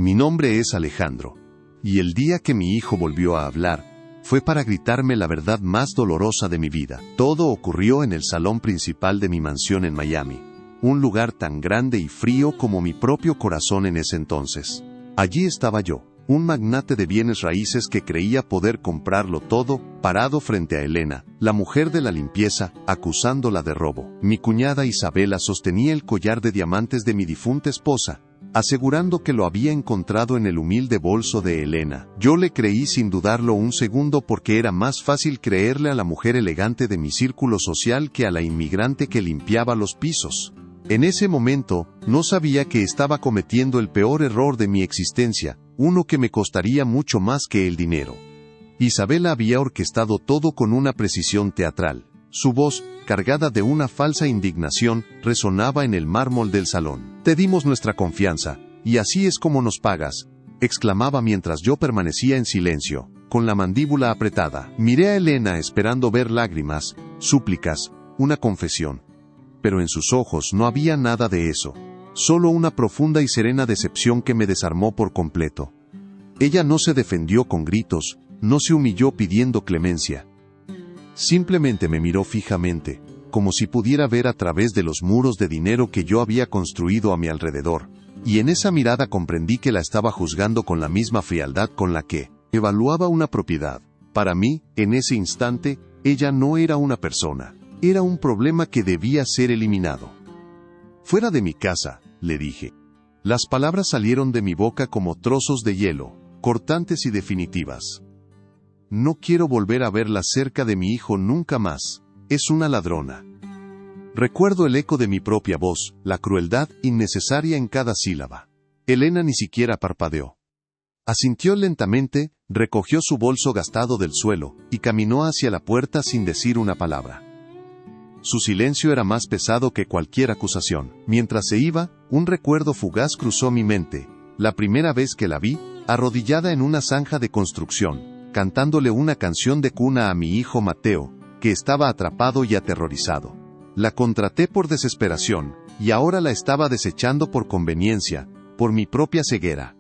Mi nombre es Alejandro. Y el día que mi hijo volvió a hablar, fue para gritarme la verdad más dolorosa de mi vida. Todo ocurrió en el salón principal de mi mansión en Miami. Un lugar tan grande y frío como mi propio corazón en ese entonces. Allí estaba yo, un magnate de bienes raíces que creía poder comprarlo todo, parado frente a Elena, la mujer de la limpieza, acusándola de robo. Mi cuñada Isabela sostenía el collar de diamantes de mi difunta esposa, asegurando que lo había encontrado en el humilde bolso de Elena. Yo le creí sin dudarlo un segundo porque era más fácil creerle a la mujer elegante de mi círculo social que a la inmigrante que limpiaba los pisos. En ese momento, no sabía que estaba cometiendo el peor error de mi existencia, uno que me costaría mucho más que el dinero. Isabela había orquestado todo con una precisión teatral. Su voz, cargada de una falsa indignación, resonaba en el mármol del salón. «Te dimos nuestra confianza, y así es como nos pagas», exclamaba mientras yo permanecía en silencio, con la mandíbula apretada. Miré a Elena esperando ver lágrimas, súplicas, una confesión. Pero en sus ojos no había nada de eso. Solo una profunda y serena decepción que me desarmó por completo. Ella no se defendió con gritos, no se humilló pidiendo clemencia. Simplemente me miró fijamente, como si pudiera ver a través de los muros de dinero que yo había construido a mi alrededor, y en esa mirada comprendí que la estaba juzgando con la misma frialdad con la que evaluaba una propiedad. Para mí, en ese instante, ella no era una persona, era un problema que debía ser eliminado. «Fuera de mi casa», le dije. Las palabras salieron de mi boca como trozos de hielo, cortantes y definitivas. «No quiero volver a verla cerca de mi hijo nunca más. Es una ladrona». Recuerdo el eco de mi propia voz, la crueldad innecesaria en cada sílaba. Elena ni siquiera parpadeó. Asintió lentamente, recogió su bolso gastado del suelo, y caminó hacia la puerta sin decir una palabra. Su silencio era más pesado que cualquier acusación. Mientras se iba, un recuerdo fugaz cruzó mi mente. La primera vez que la vi, arrodillada en una zanja de construcción, cantándole una canción de cuna a mi hijo Mateo, que estaba atrapado y aterrorizado. La contraté por desesperación, y ahora la estaba desechando por conveniencia, por mi propia ceguera.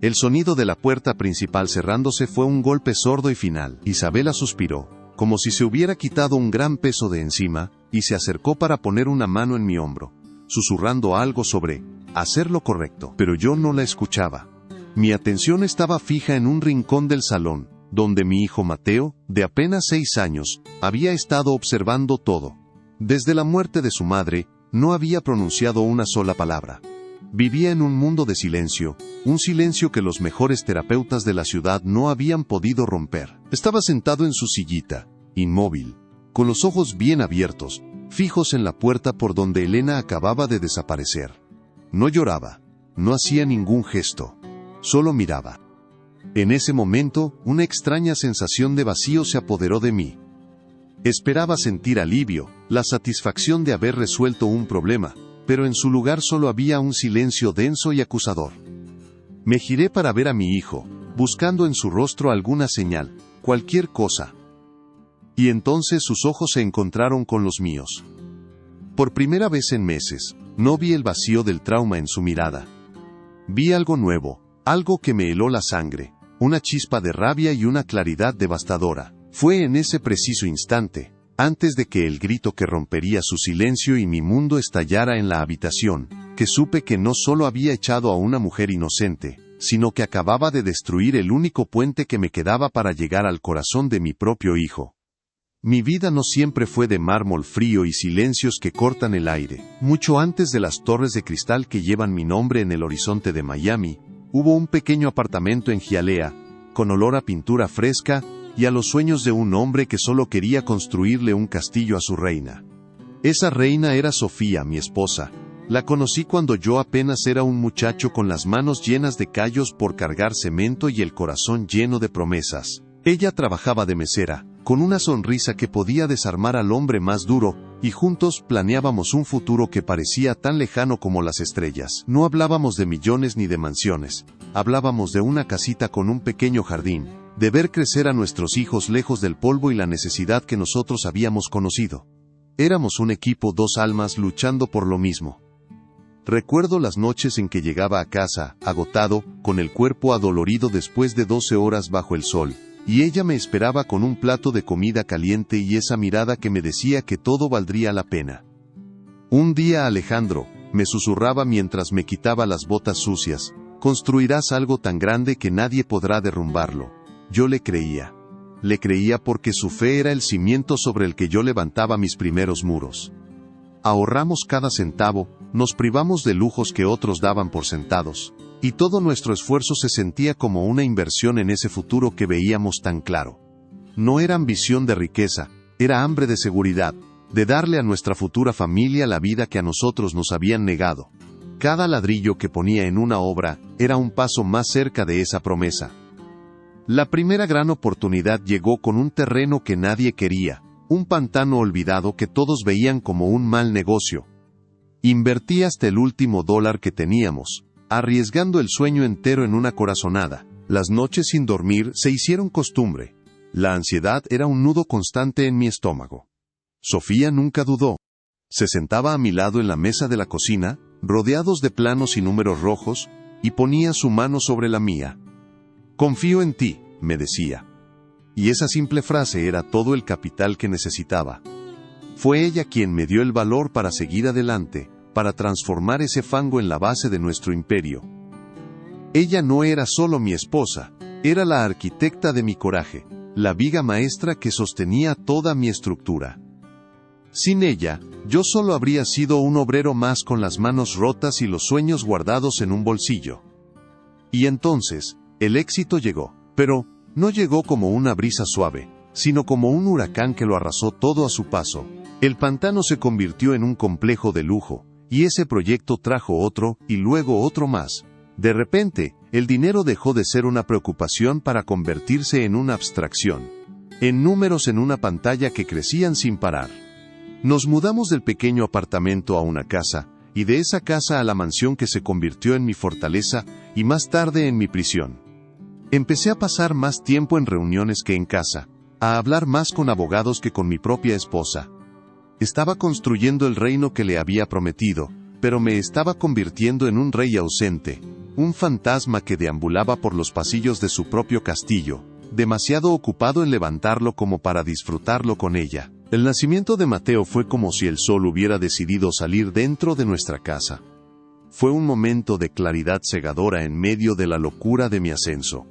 El sonido de la puerta principal cerrándose fue un golpe sordo y final. Isabela suspiró, como si se hubiera quitado un gran peso de encima, y se acercó para poner una mano en mi hombro, susurrando algo sobre hacer lo correcto. Pero yo no la escuchaba. Mi atención estaba fija en un rincón del salón, donde mi hijo Mateo, de apenas 6 años, había estado observando todo. Desde la muerte de su madre, no había pronunciado una sola palabra. Vivía en un mundo de silencio, un silencio que los mejores terapeutas de la ciudad no habían podido romper. Estaba sentado en su sillita, inmóvil, con los ojos bien abiertos, fijos en la puerta por donde Elena acababa de desaparecer. No lloraba, no hacía ningún gesto. Solo miraba. En ese momento, una extraña sensación de vacío se apoderó de mí. Esperaba sentir alivio, la satisfacción de haber resuelto un problema, pero en su lugar solo había un silencio denso y acusador. Me giré para ver a mi hijo, buscando en su rostro alguna señal, cualquier cosa. Y entonces sus ojos se encontraron con los míos. Por primera vez en meses, no vi el vacío del trauma en su mirada. Vi algo nuevo. Algo que me heló la sangre, una chispa de rabia y una claridad devastadora. Fue en ese preciso instante, antes de que el grito que rompería su silencio y mi mundo estallara en la habitación, que supe que no solo había echado a una mujer inocente, sino que acababa de destruir el único puente que me quedaba para llegar al corazón de mi propio hijo. Mi vida no siempre fue de mármol frío y silencios que cortan el aire. Mucho antes de las torres de cristal que llevan mi nombre en el horizonte de Miami, hubo un pequeño apartamento en Hialeah, con olor a pintura fresca, y a los sueños de un hombre que solo quería construirle un castillo a su reina. Esa reina era Sofía, mi esposa. La conocí cuando yo apenas era un muchacho con las manos llenas de callos por cargar cemento y el corazón lleno de promesas. Ella trabajaba de mesera, con una sonrisa que podía desarmar al hombre más duro, y juntos planeábamos un futuro que parecía tan lejano como las estrellas. No hablábamos de millones ni de mansiones, hablábamos de una casita con un pequeño jardín, de ver crecer a nuestros hijos lejos del polvo y la necesidad que nosotros habíamos conocido. Éramos un equipo, 2 almas luchando por lo mismo. Recuerdo las noches en que llegaba a casa, agotado, con el cuerpo adolorido después de 12 horas bajo el sol, y ella me esperaba con un plato de comida caliente y esa mirada que me decía que todo valdría la pena. Un día, Alejandro, me susurraba mientras me quitaba las botas sucias, construirás algo tan grande que nadie podrá derrumbarlo. Yo le creía. Le creía porque su fe era el cimiento sobre el que yo levantaba mis primeros muros. Ahorramos cada centavo, nos privamos de lujos que otros daban por sentados, y todo nuestro esfuerzo se sentía como una inversión en ese futuro que veíamos tan claro. No era ambición de riqueza, era hambre de seguridad, de darle a nuestra futura familia la vida que a nosotros nos habían negado. Cada ladrillo que ponía en una obra era un paso más cerca de esa promesa. La primera gran oportunidad llegó con un terreno que nadie quería, un pantano olvidado que todos veían como un mal negocio. Invertí hasta el último dólar que teníamos, arriesgando el sueño entero en una corazonada. Las noches sin dormir se hicieron costumbre. La ansiedad era un nudo constante en mi estómago. Sofía nunca dudó. Se sentaba a mi lado en la mesa de la cocina, rodeados de planos y números rojos, y ponía su mano sobre la mía. «Confío en ti», me decía. Y esa simple frase era todo el capital que necesitaba. Fue ella quien me dio el valor para seguir adelante, para transformar ese fango en la base de nuestro imperio. Ella no era solo mi esposa, era la arquitecta de mi coraje, la viga maestra que sostenía toda mi estructura. Sin ella, yo solo habría sido un obrero más con las manos rotas y los sueños guardados en un bolsillo. Y entonces, el éxito llegó, pero no llegó como una brisa suave, sino como un huracán que lo arrasó todo a su paso. El pantano se convirtió en un complejo de lujo, y ese proyecto trajo otro, y luego otro más. De repente, el dinero dejó de ser una preocupación para convertirse en una abstracción. En números en una pantalla que crecían sin parar. Nos mudamos del pequeño apartamento a una casa, y de esa casa a la mansión que se convirtió en mi fortaleza, y más tarde en mi prisión. Empecé a pasar más tiempo en reuniones que en casa, a hablar más con abogados que con mi propia esposa. Estaba construyendo el reino que le había prometido, pero me estaba convirtiendo en un rey ausente, un fantasma que deambulaba por los pasillos de su propio castillo, demasiado ocupado en levantarlo como para disfrutarlo con ella. El nacimiento de Mateo fue como si el sol hubiera decidido salir dentro de nuestra casa. Fue un momento de claridad cegadora en medio de la locura de mi ascenso.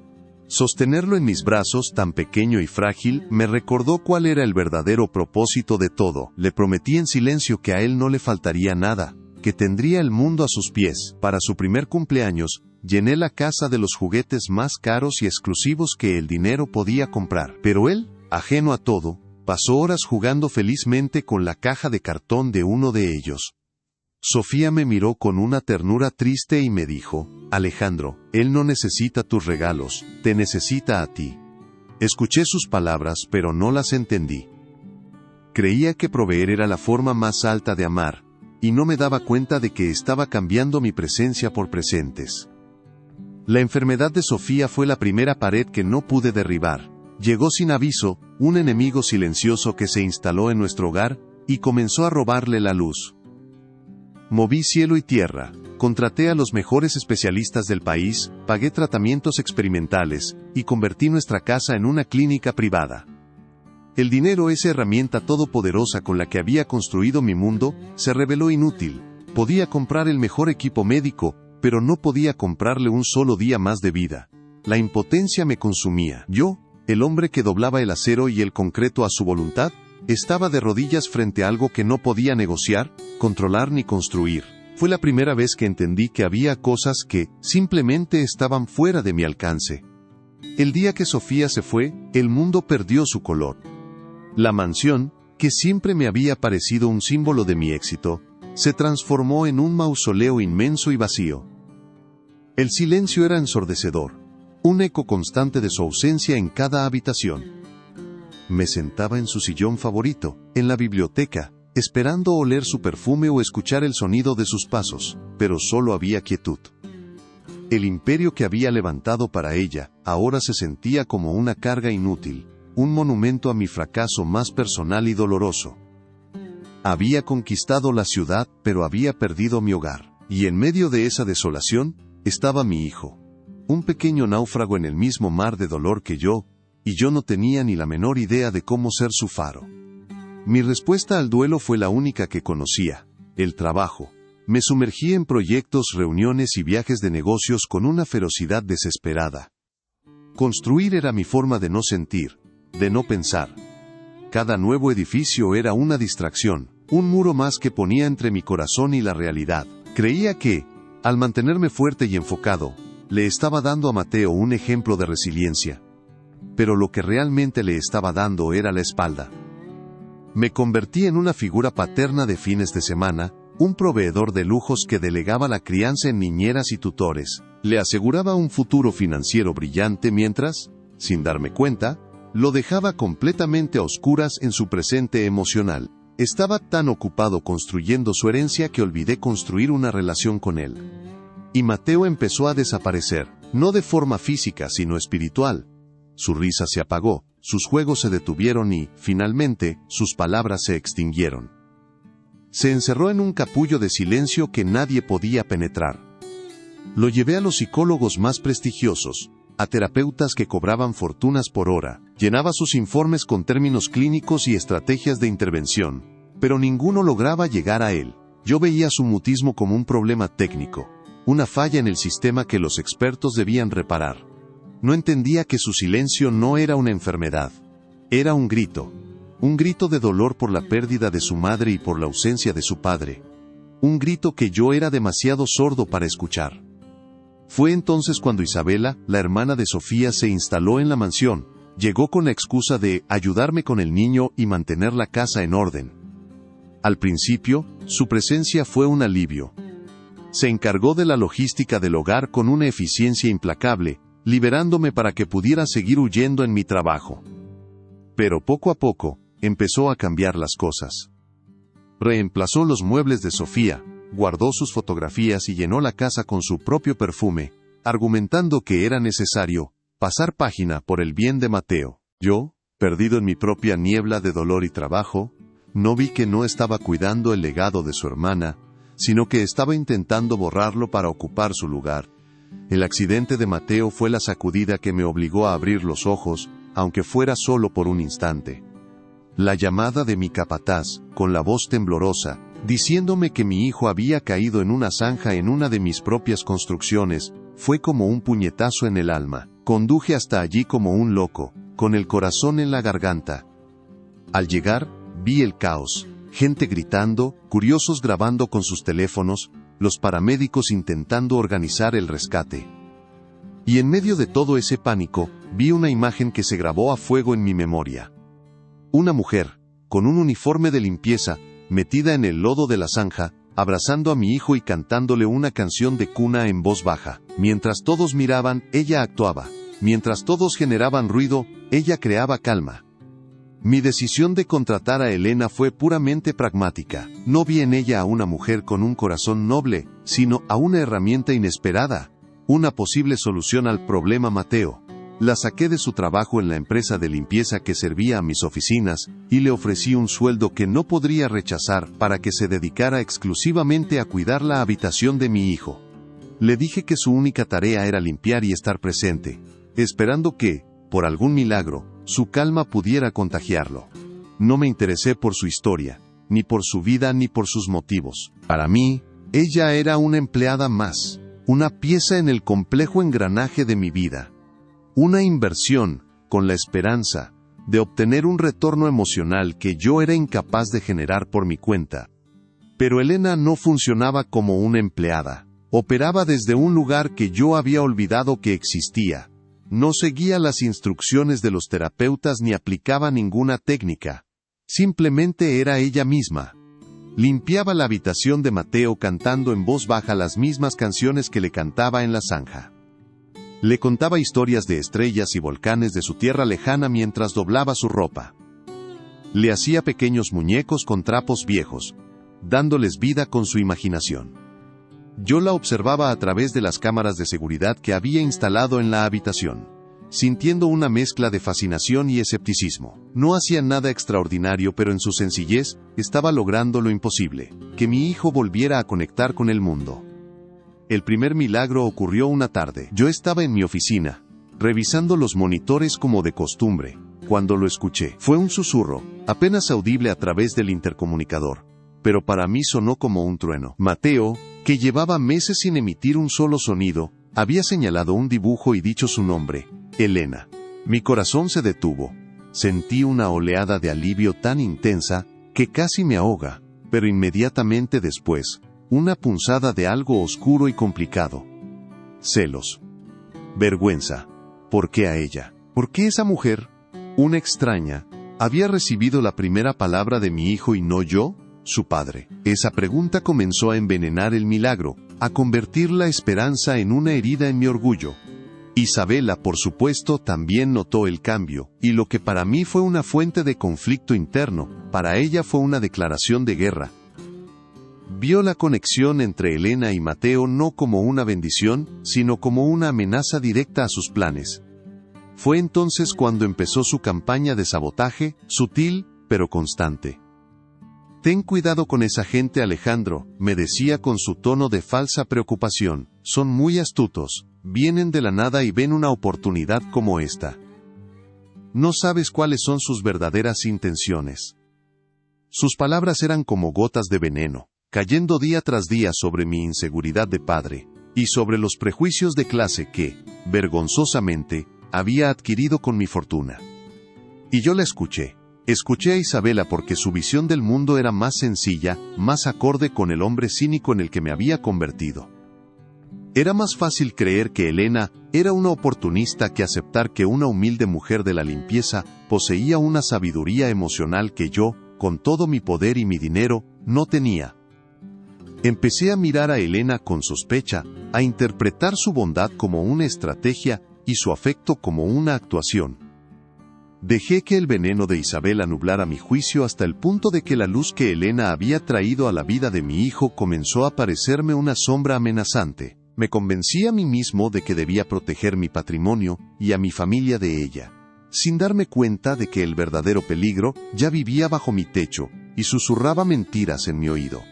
Sostenerlo en mis brazos, tan pequeño y frágil, me recordó cuál era el verdadero propósito de todo. Le prometí en silencio que a él no le faltaría nada, que tendría el mundo a sus pies. Para su primer cumpleaños, llené la casa de los juguetes más caros y exclusivos que el dinero podía comprar. Pero él, ajeno a todo, pasó horas jugando felizmente con la caja de cartón de uno de ellos. Sofía me miró con una ternura triste y me dijo: «Alejandro, él no necesita tus regalos, te necesita a ti». Escuché sus palabras, pero no las entendí. Creía que proveer era la forma más alta de amar, y no me daba cuenta de que estaba cambiando mi presencia por presentes. La enfermedad de Sofía fue la primera pared que no pude derribar. Llegó sin aviso, un enemigo silencioso que se instaló en nuestro hogar, y comenzó a robarle la luz. Moví cielo y tierra, contraté a los mejores especialistas del país, pagué tratamientos experimentales, y convertí nuestra casa en una clínica privada. El dinero, esa herramienta todopoderosa con la que había construido mi mundo, se reveló inútil. Podía comprar el mejor equipo médico, pero no podía comprarle un solo día más de vida. La impotencia me consumía. Yo, el hombre que doblaba el acero y el concreto a su voluntad, estaba de rodillas frente a algo que no podía negociar, controlar ni construir. Fue la primera vez que entendí que había cosas que simplemente estaban fuera de mi alcance. El día que Sofía se fue, el mundo perdió su color. La mansión, que siempre me había parecido un símbolo de mi éxito, se transformó en un mausoleo inmenso y vacío. El silencio era ensordecedor, un eco constante de su ausencia en cada habitación. Me sentaba en su sillón favorito, en la biblioteca, esperando oler su perfume o escuchar el sonido de sus pasos, pero solo había quietud. El imperio que había levantado para ella, ahora se sentía como una carga inútil, un monumento a mi fracaso más personal y doloroso. Había conquistado la ciudad, pero había perdido mi hogar. Y en medio de esa desolación, estaba mi hijo. Un pequeño náufrago en el mismo mar de dolor que yo, y yo no tenía ni la menor idea de cómo ser su faro. Mi respuesta al duelo fue la única que conocía: el trabajo. Me sumergí en proyectos, reuniones y viajes de negocios con una ferocidad desesperada. Construir era mi forma de no sentir, de no pensar. Cada nuevo edificio era una distracción, un muro más que ponía entre mi corazón y la realidad. Creía que, al mantenerme fuerte y enfocado, le estaba dando a Mateo un ejemplo de resiliencia. Pero lo que realmente le estaba dando era la espalda. Me convertí en una figura paterna de fines de semana, un proveedor de lujos que delegaba la crianza en niñeras y tutores. Le aseguraba un futuro financiero brillante mientras, sin darme cuenta, lo dejaba completamente a oscuras en su presente emocional. Estaba tan ocupado construyendo su herencia que olvidé construir una relación con él. Y Mateo empezó a desaparecer, no de forma física sino espiritual. Su risa se apagó, sus juegos se detuvieron y, finalmente, sus palabras se extinguieron. Se encerró en un capullo de silencio que nadie podía penetrar. Lo llevé a los psicólogos más prestigiosos, a terapeutas que cobraban fortunas por hora, llenaba sus informes con términos clínicos y estrategias de intervención, pero ninguno lograba llegar a él. Yo veía su mutismo como un problema técnico, una falla en el sistema que los expertos debían reparar. No entendía que su silencio no era una enfermedad, era un grito de dolor por la pérdida de su madre y por la ausencia de su padre, un grito que yo era demasiado sordo para escuchar. Fue entonces cuando Isabela, la hermana de Sofía, se instaló en la mansión. Llegó con la excusa de ayudarme con el niño y mantener la casa en orden. Al principio, su presencia fue un alivio. Se encargó de la logística del hogar con una eficiencia implacable, liberándome para que pudiera seguir huyendo en mi trabajo. Pero poco a poco, empezó a cambiar las cosas. Reemplazó los muebles de Sofía, guardó sus fotografías y llenó la casa con su propio perfume, argumentando que era necesario pasar página por el bien de Mateo. Yo, perdido en mi propia niebla de dolor y trabajo, no vi que no estaba cuidando el legado de su hermana, sino que estaba intentando borrarlo para ocupar su lugar. El accidente de Mateo fue la sacudida que me obligó a abrir los ojos, aunque fuera solo por un instante. La llamada de mi capataz, con la voz temblorosa, diciéndome que mi hijo había caído en una zanja en una de mis propias construcciones, fue como un puñetazo en el alma. Conduje hasta allí como un loco, con el corazón en la garganta. Al llegar, vi el caos, gente gritando, curiosos grabando con sus teléfonos, los paramédicos intentando organizar el rescate. Y en medio de todo ese pánico, vi una imagen que se grabó a fuego en mi memoria. Una mujer, con un uniforme de limpieza, metida en el lodo de la zanja, abrazando a mi hijo y cantándole una canción de cuna en voz baja. Mientras todos miraban, ella actuaba. Mientras todos generaban ruido, ella creaba calma. Mi decisión de contratar a Elena fue puramente pragmática. No vi en ella a una mujer con un corazón noble, sino a una herramienta inesperada, una posible solución al problema Mateo. La saqué de su trabajo en la empresa de limpieza que servía a mis oficinas, y le ofrecí un sueldo que no podría rechazar para que se dedicara exclusivamente a cuidar la habitación de mi hijo. Le dije que su única tarea era limpiar y estar presente, esperando que, por algún milagro, su calma pudiera contagiarlo. No me interesé por su historia, ni por su vida ni por sus motivos. Para mí, ella era una empleada más, una pieza en el complejo engranaje de mi vida. Una inversión, con la esperanza de obtener un retorno emocional que yo era incapaz de generar por mi cuenta. Pero Elena no funcionaba como una empleada. Operaba desde un lugar que yo había olvidado que existía. No seguía las instrucciones de los terapeutas ni aplicaba ninguna técnica. Simplemente era ella misma. Limpiaba la habitación de Mateo cantando en voz baja las mismas canciones que le cantaba en la zanja. Le contaba historias de estrellas y volcanes de su tierra lejana mientras doblaba su ropa. Le hacía pequeños muñecos con trapos viejos, dándoles vida con su imaginación. Yo la observaba a través de las cámaras de seguridad que había instalado en la habitación, sintiendo una mezcla de fascinación y escepticismo. No hacía nada extraordinario, pero en su sencillez, estaba logrando lo imposible, que mi hijo volviera a conectar con el mundo. El primer milagro ocurrió una tarde. Yo estaba en mi oficina, revisando los monitores como de costumbre, cuando lo escuché. Fue un susurro, apenas audible a través del intercomunicador, pero para mí sonó como un trueno. Mateo, que llevaba meses sin emitir un solo sonido, había señalado un dibujo y dicho su nombre, Elena. Mi corazón se detuvo. Sentí una oleada de alivio tan intensa que casi me ahoga, pero inmediatamente después, una punzada de algo oscuro y complicado. Celos. Vergüenza. ¿Por qué a ella? ¿Por qué esa mujer, una extraña, había recibido la primera palabra de mi hijo y no yo, su padre? Esa pregunta comenzó a envenenar el milagro, a convertir la esperanza en una herida en mi orgullo. Isabela, por supuesto, también notó el cambio, y lo que para mí fue una fuente de conflicto interno, para ella fue una declaración de guerra. Vio la conexión entre Elena y Mateo no como una bendición, sino como una amenaza directa a sus planes. Fue entonces cuando empezó su campaña de sabotaje, sutil, pero constante. «Ten cuidado con esa gente, Alejandro», me decía con su tono de falsa preocupación. «Son muy astutos, vienen de la nada y ven una oportunidad como esta. No sabes cuáles son sus verdaderas intenciones». Sus palabras eran como gotas de veneno, cayendo día tras día sobre mi inseguridad de padre, y sobre los prejuicios de clase que, vergonzosamente, había adquirido con mi fortuna. Y yo la escuché. Escuché a Isabela porque su visión del mundo era más sencilla, más acorde con el hombre cínico en el que me había convertido. Era más fácil creer que Elena era una oportunista que aceptar que una humilde mujer de la limpieza poseía una sabiduría emocional que yo, con todo mi poder y mi dinero, no tenía. Empecé a mirar a Elena con sospecha, a interpretar su bondad como una estrategia y su afecto como una actuación. Dejé que el veneno de Isabela nublara mi juicio hasta el punto de que la luz que Elena había traído a la vida de mi hijo comenzó a parecerme una sombra amenazante. Me convencí a mí mismo de que debía proteger mi patrimonio y a mi familia de ella, sin darme cuenta de que el verdadero peligro ya vivía bajo mi techo y susurraba mentiras en mi oído.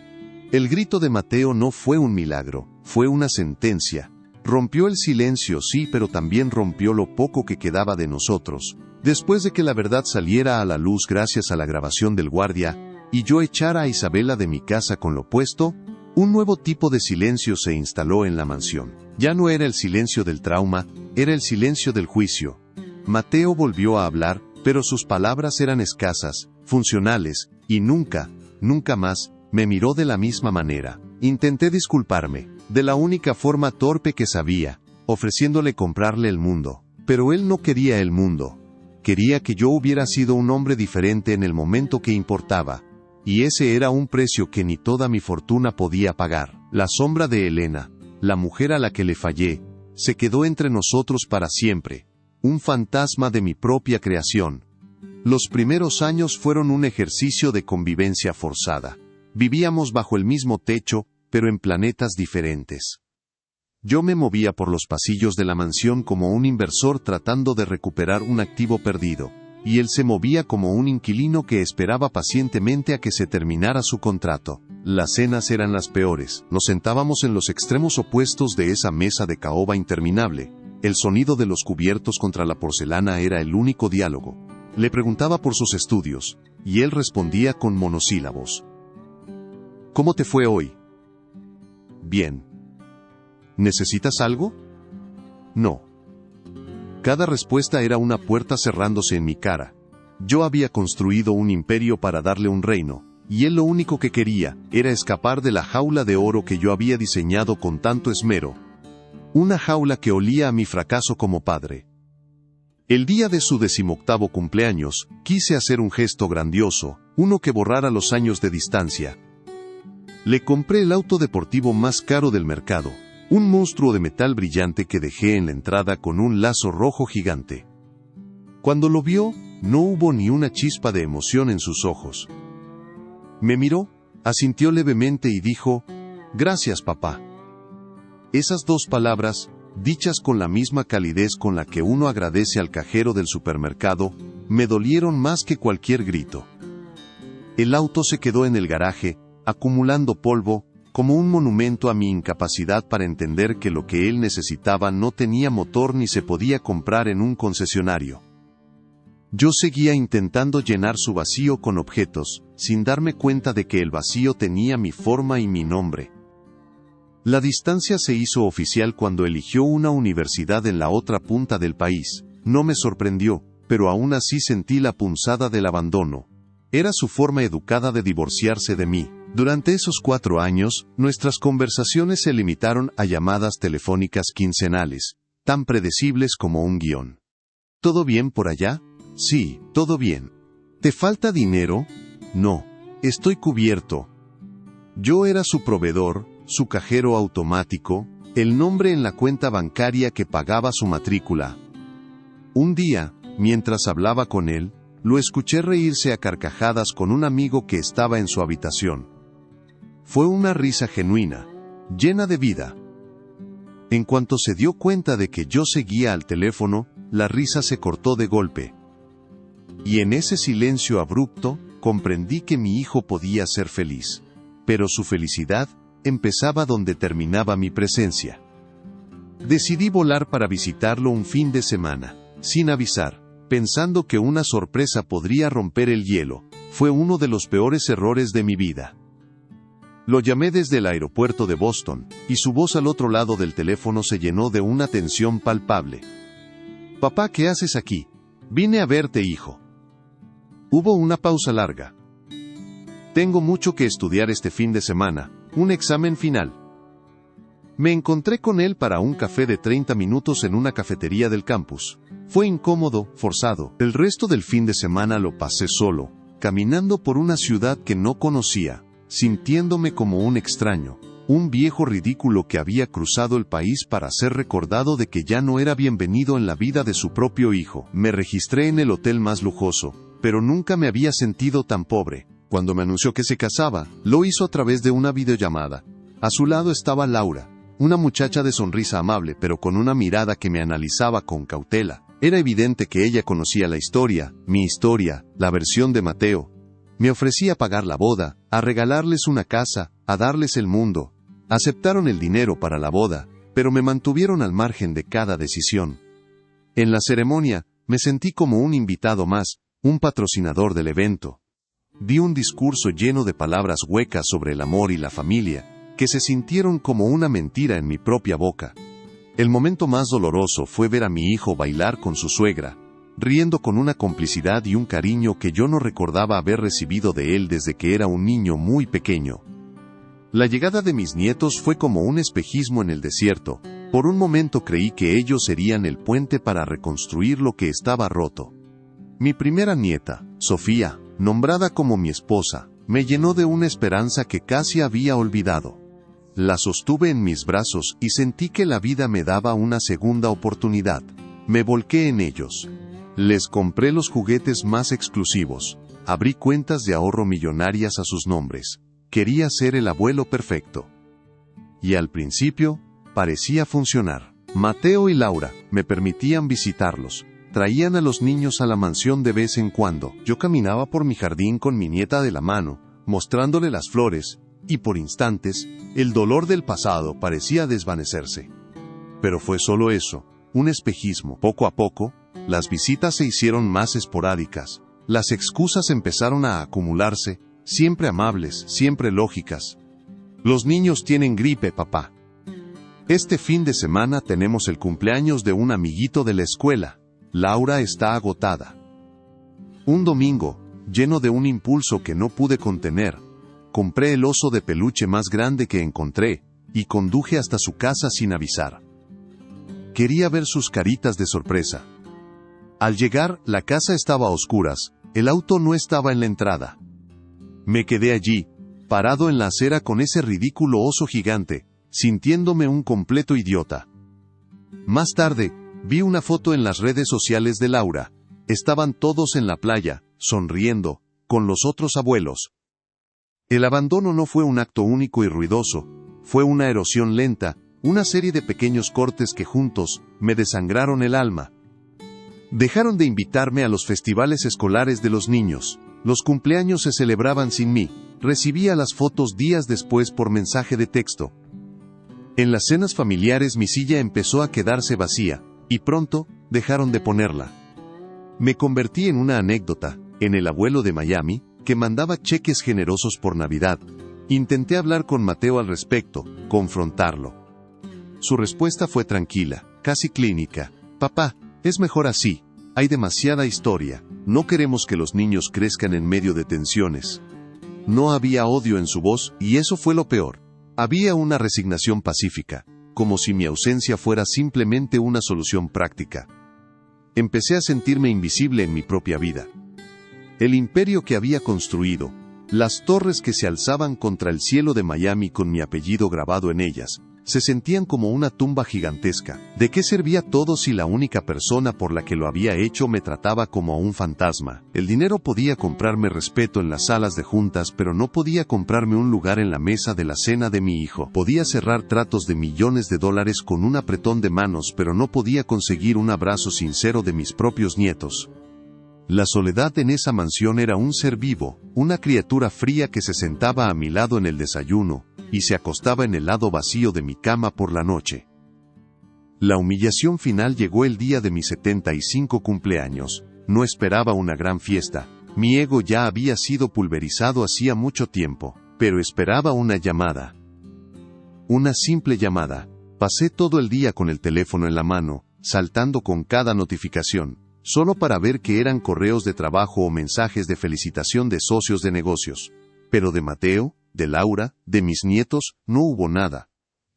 El grito de Mateo no fue un milagro, fue una sentencia. Rompió el silencio, sí, pero también rompió lo poco que quedaba de nosotros. Después de que la verdad saliera a la luz gracias a la grabación del guardia, y yo echara a Isabela de mi casa con lo opuesto, un nuevo tipo de silencio se instaló en la mansión. Ya no era el silencio del trauma, era el silencio del juicio. Mateo volvió a hablar, pero sus palabras eran escasas, funcionales, y nunca más, me miró de la misma manera. Intenté disculparme, de la única forma torpe que sabía, ofreciéndole comprarle el mundo. Pero él no quería el mundo. Quería que yo hubiera sido un hombre diferente en el momento que importaba. Y ese era un precio que ni toda mi fortuna podía pagar. La sombra de Elena, la mujer a la que le fallé, se quedó entre nosotros para siempre. Un fantasma de mi propia creación. Los primeros años fueron un ejercicio de convivencia forzada. Vivíamos bajo el mismo techo, pero en planetas diferentes. Yo me movía por los pasillos de la mansión como un inversor tratando de recuperar un activo perdido, y él se movía como un inquilino que esperaba pacientemente a que se terminara su contrato. Las cenas eran las peores. Nos sentábamos en los extremos opuestos de esa mesa de caoba interminable. El sonido de los cubiertos contra la porcelana era el único diálogo. Le preguntaba por sus estudios, y él respondía con monosílabos. ¿Cómo te fue hoy? Bien. ¿Necesitas algo? No. Cada respuesta era una puerta cerrándose en mi cara. Yo había construido un imperio para darle un reino, y él lo único que quería era escapar de la jaula de oro que yo había diseñado con tanto esmero. Una jaula que olía a mi fracaso como padre. El día de su 18º cumpleaños, quise hacer un gesto grandioso, uno que borrara los años de distancia. Le compré el auto deportivo más caro del mercado. Un monstruo de metal brillante que dejé en la entrada con un lazo rojo gigante. Cuando lo vio, no hubo ni una chispa de emoción en sus ojos. Me miró, asintió levemente y dijo, «Gracias, papá». Esas dos palabras, dichas con la misma calidez con la que uno agradece al cajero del supermercado, me dolieron más que cualquier grito. El auto se quedó en el garaje, acumulando polvo, como un monumento a mi incapacidad para entender que lo que él necesitaba no tenía motor ni se podía comprar en un concesionario. Yo seguía intentando llenar su vacío con objetos, sin darme cuenta de que el vacío tenía mi forma y mi nombre. La distancia se hizo oficial cuando eligió una universidad en la otra punta del país. No me sorprendió, pero aún así sentí la punzada del abandono. Era su forma educada de divorciarse de mí. Durante esos 4 años, nuestras conversaciones se limitaron a llamadas telefónicas quincenales, tan predecibles como un guión. ¿Todo bien por allá? Sí, todo bien. ¿Te falta dinero? No, estoy cubierto. Yo era su proveedor, su cajero automático, el nombre en la cuenta bancaria que pagaba su matrícula. Un día, mientras hablaba con él, lo escuché reírse a carcajadas con un amigo que estaba en su habitación. Fue una risa genuina, llena de vida. En cuanto se dio cuenta de que yo seguía al teléfono, la risa se cortó de golpe. Y en ese silencio abrupto, comprendí que mi hijo podía ser feliz. Pero su felicidad empezaba donde terminaba mi presencia. Decidí volar para visitarlo un fin de semana, sin avisar, pensando que una sorpresa podría romper el hielo. Fue uno de los peores errores de mi vida. Lo llamé desde el aeropuerto de Boston, y su voz al otro lado del teléfono se llenó de una tensión palpable. «Papá, ¿qué haces aquí? Vine a verte, hijo». Hubo una pausa larga. «Tengo mucho que estudiar este fin de semana, un examen final». Me encontré con él para un café de 30 minutos en una cafetería del campus. Fue incómodo, forzado. El resto del fin de semana lo pasé solo, caminando por una ciudad que no conocía, sintiéndome como un extraño, un viejo ridículo que había cruzado el país para ser recordado de que ya no era bienvenido en la vida de su propio hijo. Me registré en el hotel más lujoso, pero nunca me había sentido tan pobre. Cuando me anunció que se casaba, lo hizo a través de una videollamada. A su lado estaba Laura, una muchacha de sonrisa amable pero con una mirada que me analizaba con cautela. Era evidente que ella conocía la historia, mi historia, la versión de Mateo. Me ofrecía pagar la boda, a regalarles una casa, a darles el mundo. Aceptaron el dinero para la boda, pero me mantuvieron al margen de cada decisión. En la ceremonia, me sentí como un invitado más, un patrocinador del evento. Di un discurso lleno de palabras huecas sobre el amor y la familia, que se sintieron como una mentira en mi propia boca. El momento más doloroso fue ver a mi hijo bailar con su suegra, riendo con una complicidad y un cariño que yo no recordaba haber recibido de él desde que era un niño muy pequeño. La llegada de mis nietos fue como un espejismo en el desierto. Por un momento creí que ellos serían el puente para reconstruir lo que estaba roto. Mi primera nieta, Sofía, nombrada como mi esposa, me llenó de una esperanza que casi había olvidado. La sostuve en mis brazos y sentí que la vida me daba una segunda oportunidad. Me volqué en ellos. Les compré los juguetes más exclusivos. Abrí cuentas de ahorro millonarias a sus nombres. Quería ser el abuelo perfecto. Y al principio, parecía funcionar. Mateo y Laura me permitían visitarlos. Traían a los niños a la mansión de vez en cuando. Yo caminaba por mi jardín con mi nieta de la mano, mostrándole las flores, y por instantes, el dolor del pasado parecía desvanecerse. Pero fue solo eso, un espejismo. Poco a poco, las visitas se hicieron más esporádicas. Las excusas empezaron a acumularse, siempre amables, siempre lógicas. Los niños tienen gripe, papá. Este fin de semana tenemos el cumpleaños de un amiguito de la escuela. Laura está agotada. Un domingo, lleno de un impulso que no pude contener, compré el oso de peluche más grande que encontré, y conduje hasta su casa sin avisar. Quería ver sus caritas de sorpresa. Al llegar, la casa estaba a oscuras, el auto no estaba en la entrada. Me quedé allí, parado en la acera con ese ridículo oso gigante, sintiéndome un completo idiota. Más tarde, vi una foto en las redes sociales de Laura. Estaban todos en la playa, sonriendo, con los otros abuelos. El abandono no fue un acto único y ruidoso, fue una erosión lenta, una serie de pequeños cortes que juntos me desangraron el alma. Dejaron de invitarme a los festivales escolares de los niños, Los cumpleaños se celebraban sin mí. Recibía las fotos días después por mensaje de texto. En las cenas familiares mi silla empezó a quedarse vacía, y pronto, dejaron de ponerla. Me convertí en una anécdota, en el abuelo de Miami, que mandaba cheques generosos por Navidad. Intenté hablar con Mateo al respecto, confrontarlo. Su respuesta fue tranquila, casi clínica. Papá, es mejor así. Hay demasiada historia. No queremos que los niños crezcan en medio de tensiones. No había odio en su voz, y eso fue lo peor. Había una resignación pacífica, como si mi ausencia fuera simplemente una solución práctica. Empecé a sentirme invisible en mi propia vida. El imperio que había construido, las torres que se alzaban contra el cielo de Miami con mi apellido grabado en ellas, se sentían como una tumba gigantesca. ¿De qué servía todo si la única persona por la que lo había hecho me trataba como a un fantasma? El dinero podía comprarme respeto en las salas de juntas, pero no podía comprarme un lugar en la mesa de la cena de mi hijo. Podía cerrar tratos de millones de dólares con un apretón de manos, pero no podía conseguir un abrazo sincero de mis propios nietos. La soledad en esa mansión era un ser vivo, una criatura fría que se sentaba a mi lado en el desayuno, y se acostaba en el lado vacío de mi cama por la noche. La humillación final llegó el día de mi 75 cumpleaños. No esperaba una gran fiesta. Mi ego ya había sido pulverizado hacía mucho tiempo, pero esperaba una llamada. Una simple llamada. Pasé todo el día con el teléfono en la mano, saltando con cada notificación, solo para ver que eran correos de trabajo o mensajes de felicitación de socios de negocios. Pero de Mateo, de Laura, de mis nietos, no hubo nada.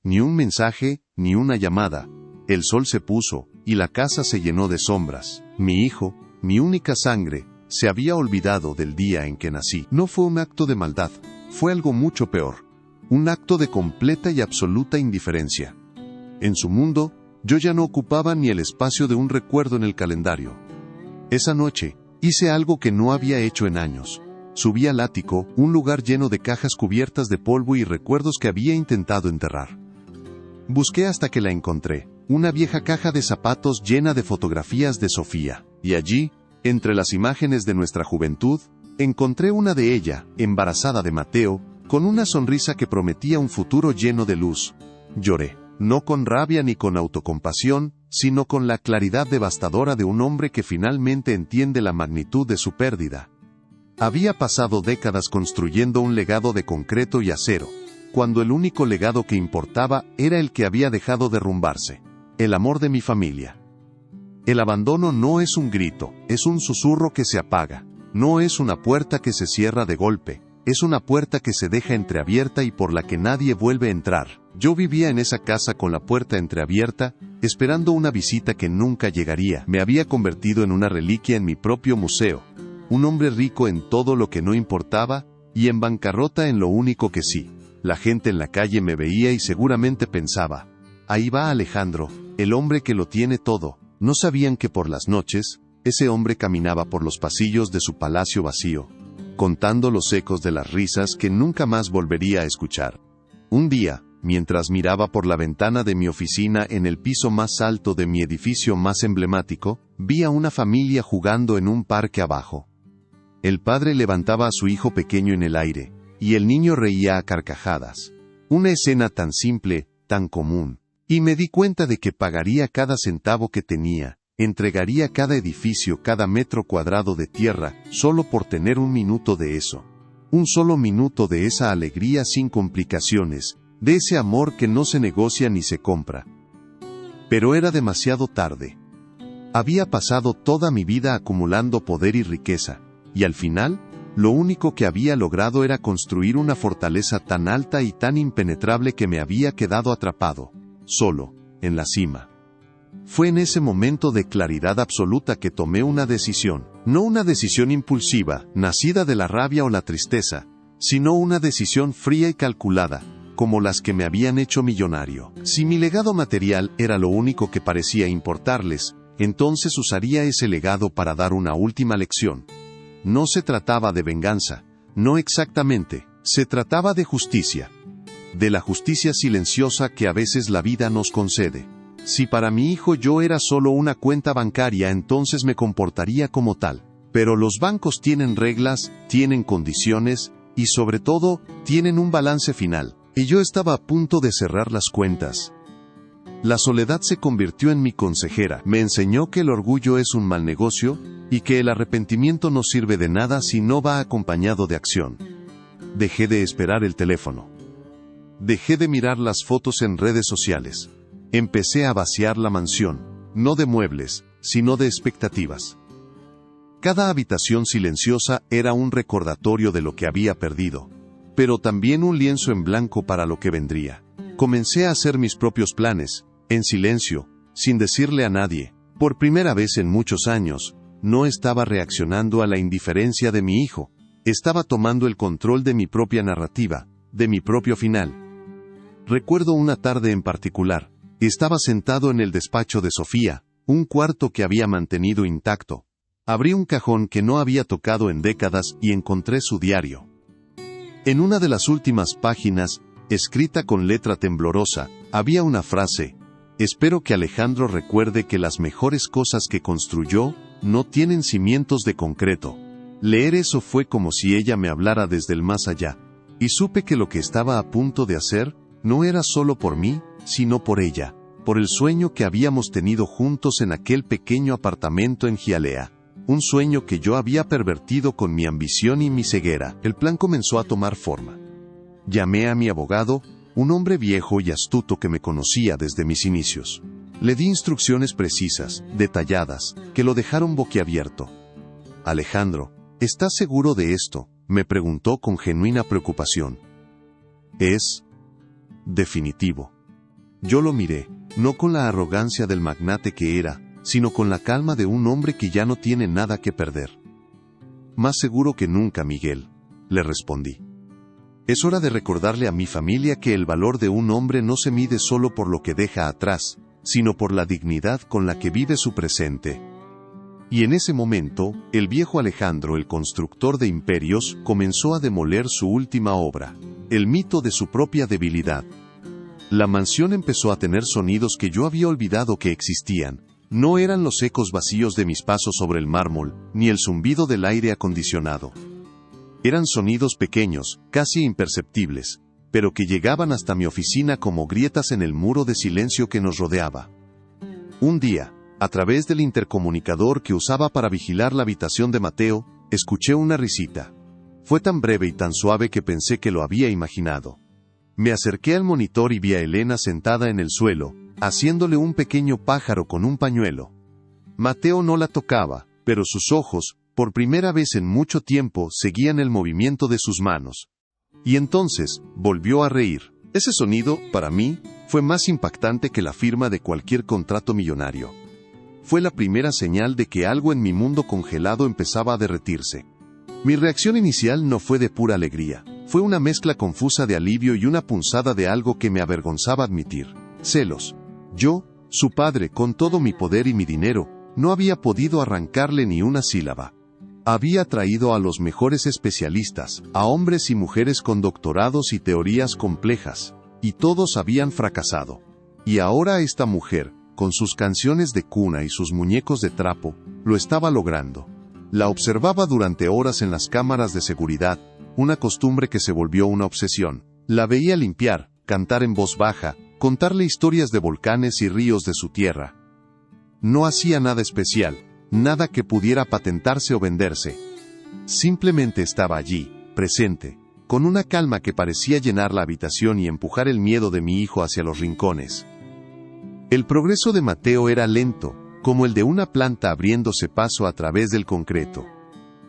Ni un mensaje, ni una llamada. El sol se puso, y la casa se llenó de sombras. Mi hijo, mi única sangre, se había olvidado del día en que nací. No fue un acto de maldad, fue algo mucho peor. Un acto de completa y absoluta indiferencia. En su mundo, yo ya no ocupaba ni el espacio de un recuerdo en el calendario. Esa noche, hice algo que no había hecho en años. Subí al ático, un lugar lleno de cajas cubiertas de polvo y recuerdos que había intentado enterrar. Busqué hasta que la encontré, una vieja caja de zapatos llena de fotografías de Sofía, y allí, entre las imágenes de nuestra juventud, encontré una de ella, embarazada de Mateo, con una sonrisa que prometía un futuro lleno de luz. Lloré, no con rabia ni con autocompasión, sino con la claridad devastadora de un hombre que finalmente entiende la magnitud de su pérdida. Había pasado décadas construyendo un legado de concreto y acero, cuando el único legado que importaba era el que había dejado derrumbarse, el amor de mi familia. El abandono no es un grito, es un susurro que se apaga, no es una puerta que se cierra de golpe, es una puerta que se deja entreabierta y por la que nadie vuelve a entrar. Yo vivía en esa casa con la puerta entreabierta, esperando una visita que nunca llegaría. Me había convertido en una reliquia en mi propio museo. Un hombre rico en todo lo que no importaba, y en bancarrota en lo único que sí. La gente en la calle me veía y seguramente pensaba, ahí va Alejandro, el hombre que lo tiene todo. No sabían que por las noches, ese hombre caminaba por los pasillos de su palacio vacío, contando los ecos de las risas que nunca más volvería a escuchar. Un día, mientras miraba por la ventana de mi oficina en el piso más alto de mi edificio más emblemático, vi a una familia jugando en un parque abajo. El padre levantaba a su hijo pequeño en el aire, y el niño reía a carcajadas. Una escena tan simple, tan común. Y me di cuenta de que pagaría cada centavo que tenía, entregaría cada edificio, cada metro cuadrado de tierra, solo por tener un minuto de eso. Un solo minuto de esa alegría sin complicaciones, de ese amor que no se negocia ni se compra. Pero era demasiado tarde. Había pasado toda mi vida acumulando poder y riqueza. Y al final, lo único que había logrado era construir una fortaleza tan alta y tan impenetrable que me había quedado atrapado, solo, en la cima. Fue en ese momento de claridad absoluta que tomé una decisión, no una decisión impulsiva, nacida de la rabia o la tristeza, sino una decisión fría y calculada, como las que me habían hecho millonario. Si mi legado material era lo único que parecía importarles, entonces usaría ese legado para dar una última lección. No se trataba de venganza, no exactamente, se trataba de justicia. De la justicia silenciosa que a veces la vida nos concede. Si para mi hijo yo era solo una cuenta bancaria, entonces me comportaría como tal. Pero los bancos tienen reglas, tienen condiciones, y sobre todo, tienen un balance final. Y yo estaba a punto de cerrar las cuentas. La soledad se convirtió en mi consejera. Me enseñó que el orgullo es un mal negocio, y que el arrepentimiento no sirve de nada si no va acompañado de acción. Dejé de esperar el teléfono. Dejé de mirar las fotos en redes sociales. Empecé a vaciar la mansión, no de muebles, sino de expectativas. Cada habitación silenciosa era un recordatorio de lo que había perdido, pero también un lienzo en blanco para lo que vendría. Comencé a hacer mis propios planes, en silencio, sin decirle a nadie. Por primera vez en muchos años, no estaba reaccionando a la indiferencia de mi hijo. Estaba tomando el control de mi propia narrativa, de mi propio final. Recuerdo una tarde en particular. Estaba sentado en el despacho de Sofía, un cuarto que había mantenido intacto. Abrí un cajón que no había tocado en décadas y encontré su diario. En una de las últimas páginas, escrita con letra temblorosa, había una frase: «Espero que Alejandro recuerde que las mejores cosas que construyó no tienen cimientos de concreto». Leer eso fue como si ella me hablara desde el más allá, y supe que lo que estaba a punto de hacer no era solo por mí, sino por ella, por el sueño que habíamos tenido juntos en aquel pequeño apartamento en Hialeah. Un sueño que yo había pervertido con mi ambición y mi ceguera. El plan comenzó a tomar forma. Llamé a mi abogado, un hombre viejo y astuto que me conocía desde mis inicios. Le di instrucciones precisas, detalladas, que lo dejaron boquiabierto. «Alejandro, ¿estás seguro de esto?», me preguntó con genuina preocupación. «Es definitivo». Yo lo miré, no con la arrogancia del magnate que era, sino con la calma de un hombre que ya no tiene nada que perder. «Más seguro que nunca, Miguel», le respondí. «Es hora de recordarle a mi familia que el valor de un hombre no se mide solo por lo que deja atrás, sino por la dignidad con la que vive su presente». Y en ese momento, el viejo Alejandro, el constructor de imperios, comenzó a demoler su última obra, el mito de su propia debilidad. La mansión empezó a tener sonidos que yo había olvidado que existían. No eran los ecos vacíos de mis pasos sobre el mármol, ni el zumbido del aire acondicionado. Eran sonidos pequeños, casi imperceptibles, pero que llegaban hasta mi oficina como grietas en el muro de silencio que nos rodeaba. Un día, a través del intercomunicador que usaba para vigilar la habitación de Mateo, escuché una risita. Fue tan breve y tan suave que pensé que lo había imaginado. Me acerqué al monitor y vi a Elena sentada en el suelo, haciéndole un pequeño pájaro con un pañuelo. Mateo no la tocaba, pero sus ojos, por primera vez en mucho tiempo, seguían el movimiento de sus manos. Y entonces, volvió a reír. Ese sonido, para mí, fue más impactante que la firma de cualquier contrato millonario. Fue la primera señal de que algo en mi mundo congelado empezaba a derretirse. Mi reacción inicial no fue de pura alegría. Fue una mezcla confusa de alivio y una punzada de algo que me avergonzaba admitir. Celos. Yo, su padre, con todo mi poder y mi dinero, no había podido arrancarle ni una sílaba. Había traído a los mejores especialistas, a hombres y mujeres con doctorados y teorías complejas, y todos habían fracasado. Y ahora esta mujer, con sus canciones de cuna y sus muñecos de trapo, lo estaba logrando. La observaba durante horas en las cámaras de seguridad, una costumbre que se volvió una obsesión. La veía limpiar, cantar en voz baja, contarle historias de volcanes y ríos de su tierra. No hacía nada especial, nada que pudiera patentarse o venderse. Simplemente estaba allí, presente, con una calma que parecía llenar la habitación y empujar el miedo de mi hijo hacia los rincones. El progreso de Mateo era lento, como el de una planta abriéndose paso a través del concreto.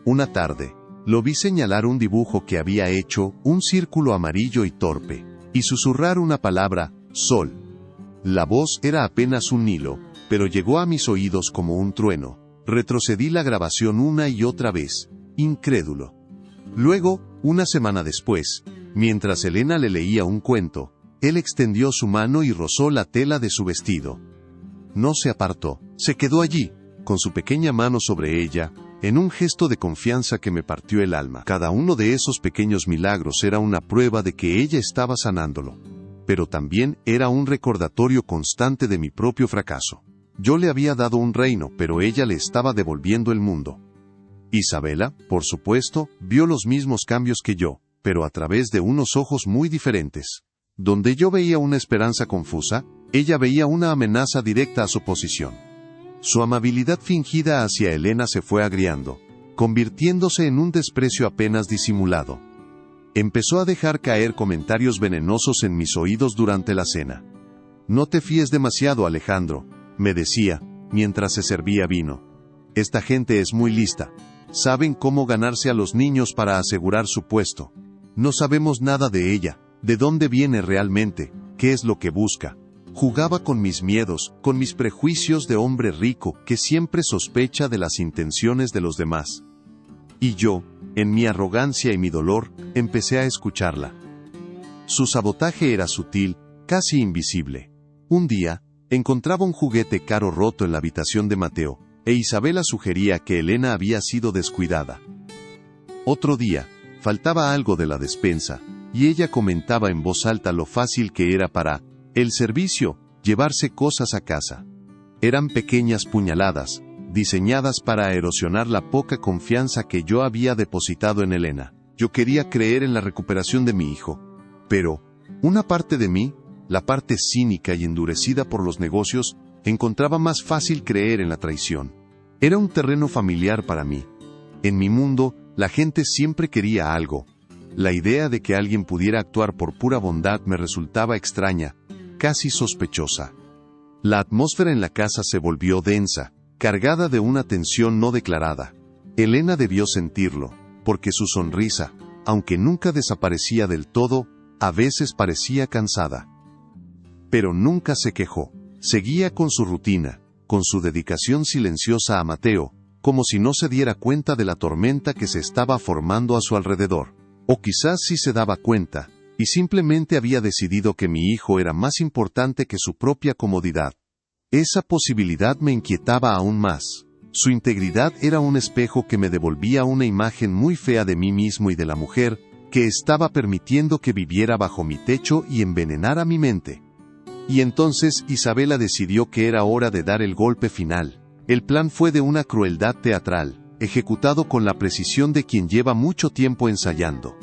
Una tarde, lo vi señalar un dibujo que había hecho, un círculo amarillo y torpe, y susurrar una palabra: sol. La voz era apenas un hilo, pero llegó a mis oídos como un trueno. Retrocedí la grabación una y otra vez, incrédulo. Luego, una semana después, mientras Elena le leía un cuento, él extendió su mano y rozó la tela de su vestido. No se apartó, se quedó allí, con su pequeña mano sobre ella, en un gesto de confianza que me partió el alma. Cada uno de esos pequeños milagros era una prueba de que ella estaba sanándolo. Pero también era un recordatorio constante de mi propio fracaso. Yo le había dado un reino, pero ella le estaba devolviendo el mundo. Isabela, por supuesto, vio los mismos cambios que yo, pero a través de unos ojos muy diferentes. Donde yo veía una esperanza confusa, ella veía una amenaza directa a su posición. Su amabilidad fingida hacia Elena se fue agriando, convirtiéndose en un desprecio apenas disimulado. Empezó a dejar caer comentarios venenosos en mis oídos durante la cena. «No te fíes demasiado, Alejandro», me decía, mientras se servía vino. «Esta gente es muy lista. Saben cómo ganarse a los niños para asegurar su puesto. No sabemos nada de ella, de dónde viene realmente, qué es lo que busca». Jugaba con mis miedos, con mis prejuicios de hombre rico que siempre sospecha de las intenciones de los demás. Y yo, en mi arrogancia y mi dolor, empecé a escucharla. Su sabotaje era sutil, casi invisible. Un día, encontraba un juguete caro roto en la habitación de Mateo, e Isabela sugería que Elena había sido descuidada. Otro día, faltaba algo de la despensa, y ella comentaba en voz alta lo fácil que era para el servicio llevarse cosas a casa. Eran pequeñas puñaladas, diseñadas para erosionar la poca confianza que yo había depositado en Elena. Yo quería creer en la recuperación de mi hijo, pero una parte de mí, la parte cínica y endurecida por los negocios, encontraba más fácil creer en la traición. Era un terreno familiar para mí. En mi mundo, la gente siempre quería algo. La idea de que alguien pudiera actuar por pura bondad me resultaba extraña, casi sospechosa. La atmósfera en la casa se volvió densa, cargada de una tensión no declarada. Elena debió sentirlo, porque su sonrisa, aunque nunca desaparecía del todo, a veces parecía cansada. Pero nunca se quejó. Seguía con su rutina, con su dedicación silenciosa a Mateo, como si no se diera cuenta de la tormenta que se estaba formando a su alrededor. O quizás sí se daba cuenta, y simplemente había decidido que mi hijo era más importante que su propia comodidad. Esa posibilidad me inquietaba aún más. Su integridad era un espejo que me devolvía una imagen muy fea de mí mismo y de la mujer, que estaba permitiendo que viviera bajo mi techo y envenenara mi mente. Y entonces Isabela decidió que era hora de dar el golpe final. El plan fue de una crueldad teatral, ejecutado con la precisión de quien lleva mucho tiempo ensayando.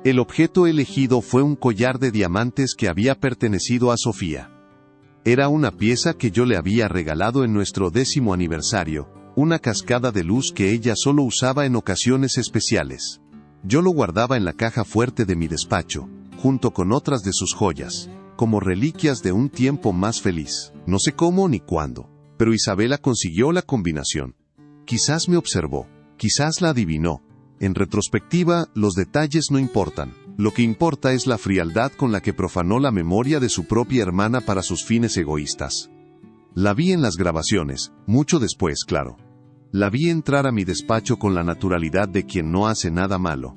El objeto elegido fue un collar de diamantes que había pertenecido a Sofía. Era una pieza que yo le había regalado en nuestro 10º aniversario, una cascada de luz que ella solo usaba en ocasiones especiales. Yo lo guardaba en la caja fuerte de mi despacho, junto con otras de sus joyas, como reliquias de un tiempo más feliz. No sé cómo ni cuándo, pero Isabela consiguió la combinación. Quizás me observó, quizás la adivinó. En retrospectiva, los detalles no importan. Lo que importa es la frialdad con la que profanó la memoria de su propia hermana para sus fines egoístas. La vi en las grabaciones, mucho después, claro. La vi entrar a mi despacho con la naturalidad de quien no hace nada malo.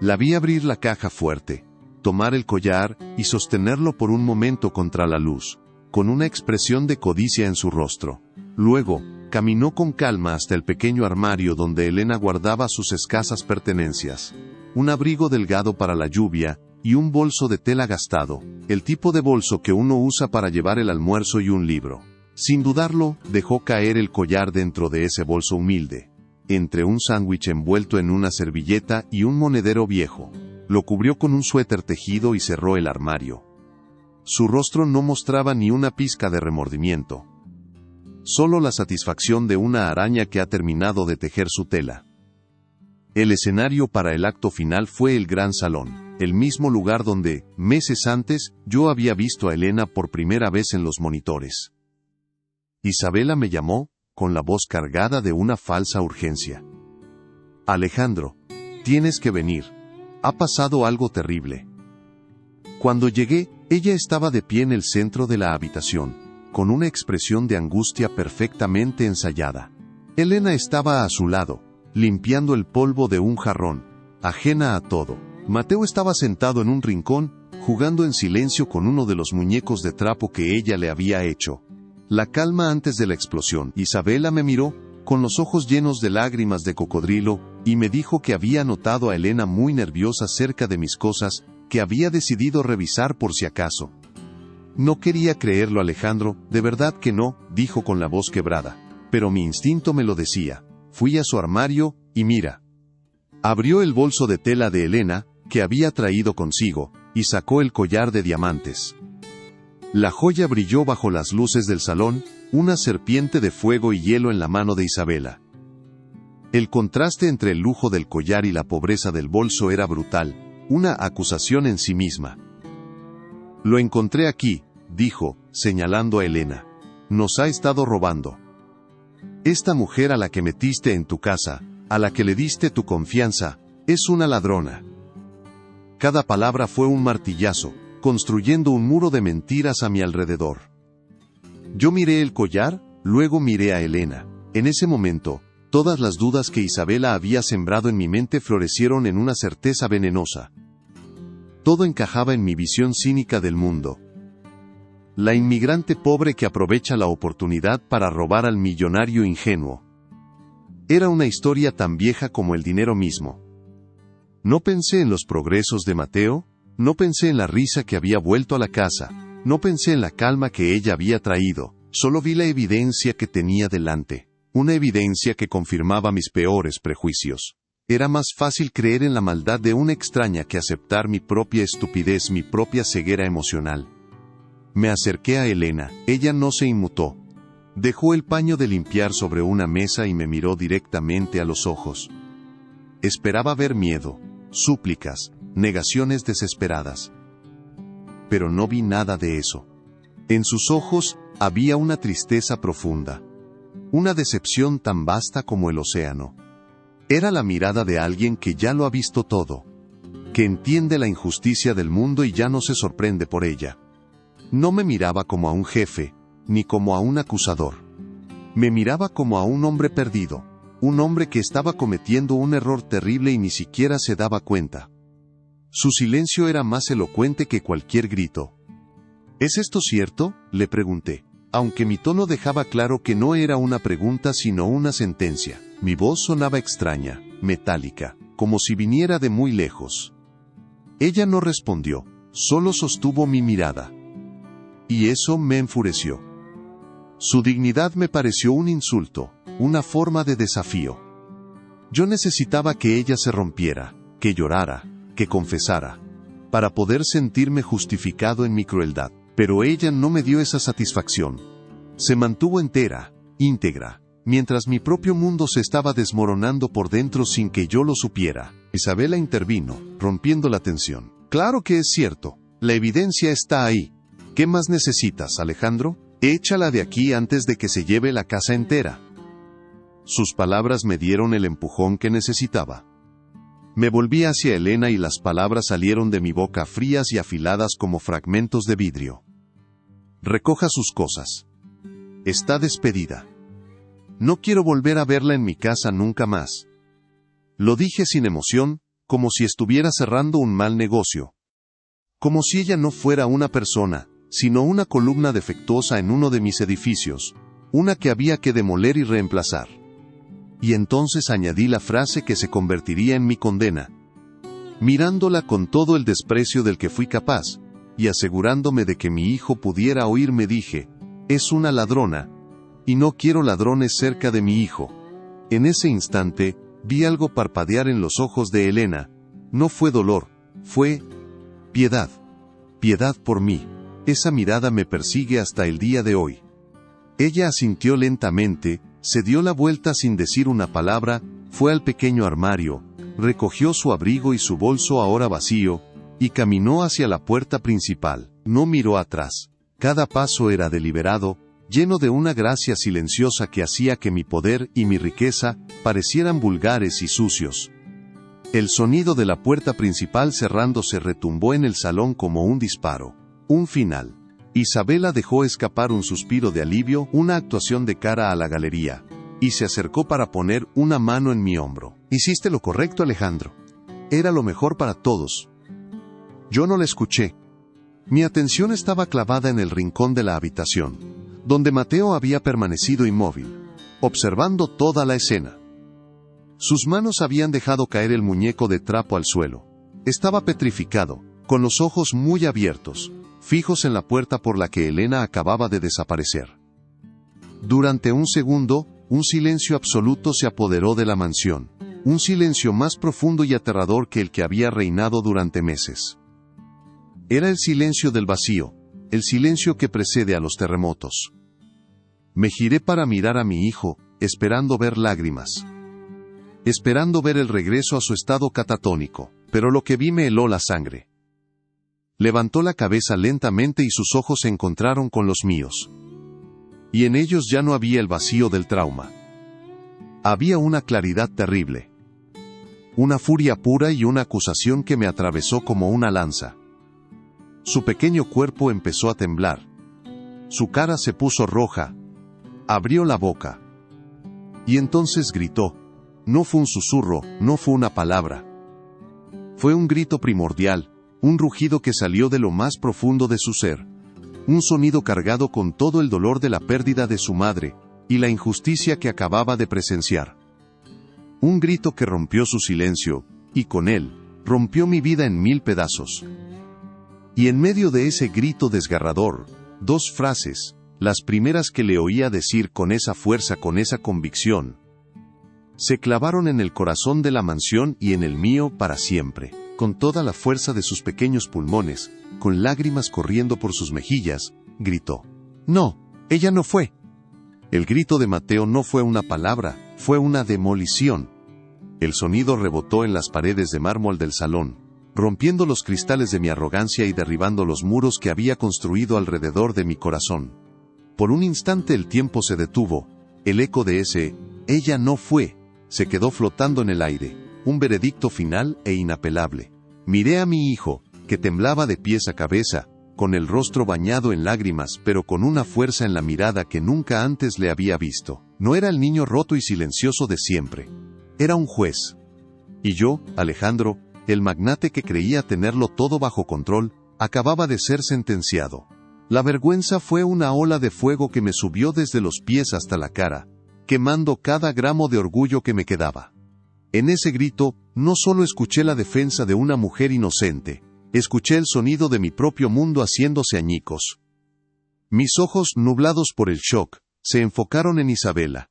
La vi abrir la caja fuerte, tomar el collar y sostenerlo por un momento contra la luz, con una expresión de codicia en su rostro. Luego, caminó con calma hasta el pequeño armario donde Elena guardaba sus escasas pertenencias. Un abrigo delgado para la lluvia, y un bolso de tela gastado, el tipo de bolso que uno usa para llevar el almuerzo y un libro. Sin dudarlo, dejó caer el collar dentro de ese bolso humilde, entre un sándwich envuelto en una servilleta y un monedero viejo. Lo cubrió con un suéter tejido y cerró el armario. Su rostro no mostraba ni una pizca de remordimiento. Solo la satisfacción de una araña que ha terminado de tejer su tela. El escenario para el acto final fue el gran salón, el mismo lugar donde, meses antes, yo había visto a Elena por primera vez en los monitores. Isabela me llamó, con la voz cargada de una falsa urgencia. «Alejandro, tienes que venir. Ha pasado algo terrible». Cuando llegué, ella estaba de pie en el centro de la habitación, con una expresión de angustia perfectamente ensayada. Elena estaba a su lado, limpiando el polvo de un jarrón, ajena a todo. Mateo estaba sentado en un rincón, jugando en silencio con uno de los muñecos de trapo que ella le había hecho. La calma antes de la explosión. Isabela me miró, con los ojos llenos de lágrimas de cocodrilo, y me dijo que había notado a Elena muy nerviosa cerca de mis cosas, que había decidido revisar por si acaso. No quería creerlo, Alejandro, de verdad que no, dijo con la voz quebrada. Pero mi instinto me lo decía. Fui a su armario, y mira. Abrió el bolso de tela de Elena, que había traído consigo, y sacó el collar de diamantes. La joya brilló bajo las luces del salón, una serpiente de fuego y hielo en la mano de Isabela. El contraste entre el lujo del collar y la pobreza del bolso era brutal, una acusación en sí misma. «Lo encontré aquí», dijo, señalando a Elena. «Nos ha estado robando. Esta mujer a la que metiste en tu casa, a la que le diste tu confianza, es una ladrona». Cada palabra fue un martillazo, construyendo un muro de mentiras a mi alrededor. Yo miré el collar, luego miré a Elena. En ese momento, todas las dudas que Isabela había sembrado en mi mente florecieron en una certeza venenosa. Todo encajaba en mi visión cínica del mundo. La inmigrante pobre que aprovecha la oportunidad para robar al millonario ingenuo. Era una historia tan vieja como el dinero mismo. No pensé en los progresos de Mateo, no pensé en la risa que había vuelto a la casa, no pensé en la calma que ella había traído, solo vi la evidencia que tenía delante, una evidencia que confirmaba mis peores prejuicios. Era más fácil creer en la maldad de una extraña que aceptar mi propia estupidez, mi propia ceguera emocional. Me acerqué a Elena, ella no se inmutó. Dejó el paño de limpiar sobre una mesa y me miró directamente a los ojos. Esperaba ver miedo, súplicas, negaciones desesperadas. Pero no vi nada de eso. En sus ojos había una tristeza profunda. Una decepción tan vasta como el océano. Era la mirada de alguien que ya lo ha visto todo. Que entiende la injusticia del mundo y ya no se sorprende por ella. No me miraba como a un jefe, ni como a un acusador. Me miraba como a un hombre perdido, un hombre que estaba cometiendo un error terrible y ni siquiera se daba cuenta. Su silencio era más elocuente que cualquier grito. ¿Es esto cierto?, le pregunté, aunque mi tono dejaba claro que no era una pregunta sino una sentencia. Mi voz sonaba extraña, metálica, como si viniera de muy lejos. Ella no respondió, solo sostuvo mi mirada. Y eso me enfureció. Su dignidad me pareció un insulto, una forma de desafío. Yo necesitaba que ella se rompiera, que llorara, que confesara, para poder sentirme justificado en mi crueldad. Pero ella no me dio esa satisfacción. Se mantuvo entera, íntegra, mientras mi propio mundo se estaba desmoronando por dentro sin que yo lo supiera. Isabela intervino, rompiendo la tensión. Claro que es cierto, la evidencia está ahí. ¿Qué más necesitas, Alejandro? Échala de aquí antes de que se lleve la casa entera. Sus palabras me dieron el empujón que necesitaba. Me volví hacia Elena y las palabras salieron de mi boca frías y afiladas como fragmentos de vidrio. Recoja sus cosas. Está despedida. No quiero volver a verla en mi casa nunca más. Lo dije sin emoción, como si estuviera cerrando un mal negocio. Como si ella no fuera una persona, sino una columna defectuosa en uno de mis edificios, una que había que demoler y reemplazar. Y entonces añadí la frase que se convertiría en mi condena. Mirándola con todo el desprecio del que fui capaz, y asegurándome de que mi hijo pudiera oírme dije, es una ladrona, y no quiero ladrones cerca de mi hijo. En ese instante, vi algo parpadear en los ojos de Elena. No fue dolor, fue piedad. Piedad por mí. Esa mirada me persigue hasta el día de hoy. Ella asintió lentamente, se dio la vuelta sin decir una palabra, fue al pequeño armario, recogió su abrigo y su bolso ahora vacío, y caminó hacia la puerta principal. No miró atrás. Cada paso era deliberado, lleno de una gracia silenciosa que hacía que mi poder y mi riqueza parecieran vulgares y sucios. El sonido de la puerta principal cerrándose retumbó en el salón como un disparo. Un final. Isabela dejó escapar un suspiro de alivio, una actuación de cara a la galería, y se acercó para poner una mano en mi hombro. Hiciste lo correcto, Alejandro. Era lo mejor para todos. Yo no la escuché. Mi atención estaba clavada en el rincón de la habitación, donde Mateo había permanecido inmóvil, observando toda la escena. Sus manos habían dejado caer el muñeco de trapo al suelo. Estaba petrificado, con los ojos muy abiertos, fijos en la puerta por la que Elena acababa de desaparecer. Durante un segundo, un silencio absoluto se apoderó de la mansión. Un silencio más profundo y aterrador que el que había reinado durante meses. Era el silencio del vacío, el silencio que precede a los terremotos. Me giré para mirar a mi hijo, esperando ver lágrimas. Esperando ver el regreso a su estado catatónico, pero lo que vi me heló la sangre. Levantó la cabeza lentamente y sus ojos se encontraron con los míos. Y en ellos ya no había el vacío del trauma. Había una claridad terrible. Una furia pura y una acusación que me atravesó como una lanza. Su pequeño cuerpo empezó a temblar. Su cara se puso roja. Abrió la boca. Y entonces gritó. No fue un susurro, no fue una palabra. Fue un grito primordial, un rugido que salió de lo más profundo de su ser. Un sonido cargado con todo el dolor de la pérdida de su madre, y la injusticia que acababa de presenciar. Un grito que rompió su silencio, y con él, rompió mi vida en 1000 pedazos. Y en medio de ese grito desgarrador, 2 frases, las primeras que le oía decir con esa fuerza, con esa convicción, se clavaron en el corazón de la mansión y en el mío para siempre, con toda la fuerza de sus pequeños pulmones, con lágrimas corriendo por sus mejillas, gritó. No, ella no fue. El grito de Mateo no fue una palabra, fue una demolición. El sonido rebotó en las paredes de mármol del salón, rompiendo los cristales de mi arrogancia y derribando los muros que había construido alrededor de mi corazón. Por un instante el tiempo se detuvo, el eco de ese, ella no fue, se quedó flotando en el aire, un veredicto final e inapelable. Miré a mi hijo, que temblaba de pies a cabeza, con el rostro bañado en lágrimas pero con una fuerza en la mirada que nunca antes le había visto. No era el niño roto y silencioso de siempre. Era un juez. Y yo, Alejandro, el magnate que creía tenerlo todo bajo control, acababa de ser sentenciado. La vergüenza fue una ola de fuego que me subió desde los pies hasta la cara, quemando cada gramo de orgullo que me quedaba. En ese grito, no solo escuché la defensa de una mujer inocente, escuché el sonido de mi propio mundo haciéndose añicos. Mis ojos, nublados por el shock, se enfocaron en Isabela.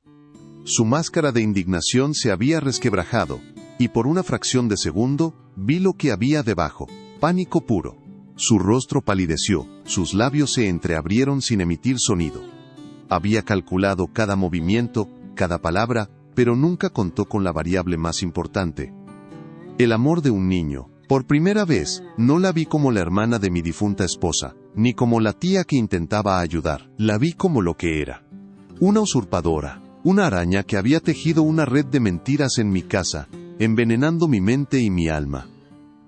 Su máscara de indignación se había resquebrajado, y por una fracción de segundo, vi lo que había debajo, pánico puro. Su rostro palideció, sus labios se entreabrieron sin emitir sonido. Había calculado cada movimiento, cada palabra, pero nunca contó con la variable más importante. El amor de un niño. Por primera vez, no la vi como la hermana de mi difunta esposa, ni como la tía que intentaba ayudar. La vi como lo que era. Una usurpadora, una araña que había tejido una red de mentiras en mi casa, envenenando mi mente y mi alma.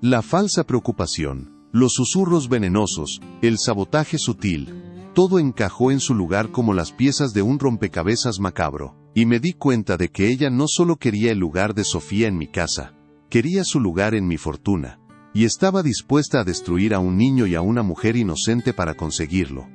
La falsa preocupación, los susurros venenosos, el sabotaje sutil, todo encajó en su lugar como las piezas de un rompecabezas macabro, y me di cuenta de que ella no solo quería el lugar de Sofía en mi casa, quería su lugar en mi fortuna, y estaba dispuesta a destruir a un niño y a una mujer inocente para conseguirlo.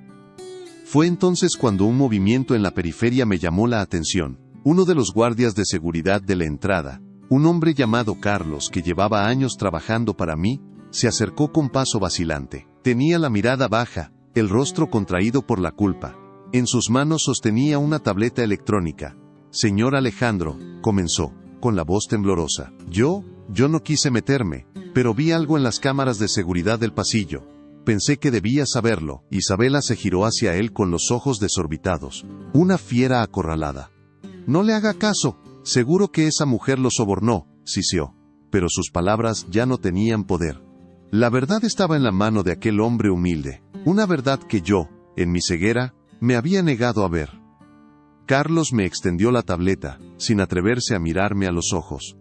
Fue entonces cuando un movimiento en la periferia me llamó la atención. Uno de los guardias de seguridad de la entrada, un hombre llamado Carlos que llevaba años trabajando para mí, se acercó con paso vacilante. Tenía la mirada baja, el rostro contraído por la culpa. En sus manos sostenía una tableta electrónica. Señor Alejandro, comenzó, con la voz temblorosa. Yo no quise meterme, pero vi algo en las cámaras de seguridad del pasillo. Pensé que debía saberlo. Isabela se giró hacia él con los ojos desorbitados. Una fiera acorralada. No le haga caso, seguro que esa mujer lo sobornó, siseó. Pero sus palabras ya no tenían poder. La verdad estaba en la mano de aquel hombre humilde, una verdad que yo, en mi ceguera, me había negado a ver. Carlos me extendió la tableta, sin atreverse a mirarme a los ojos.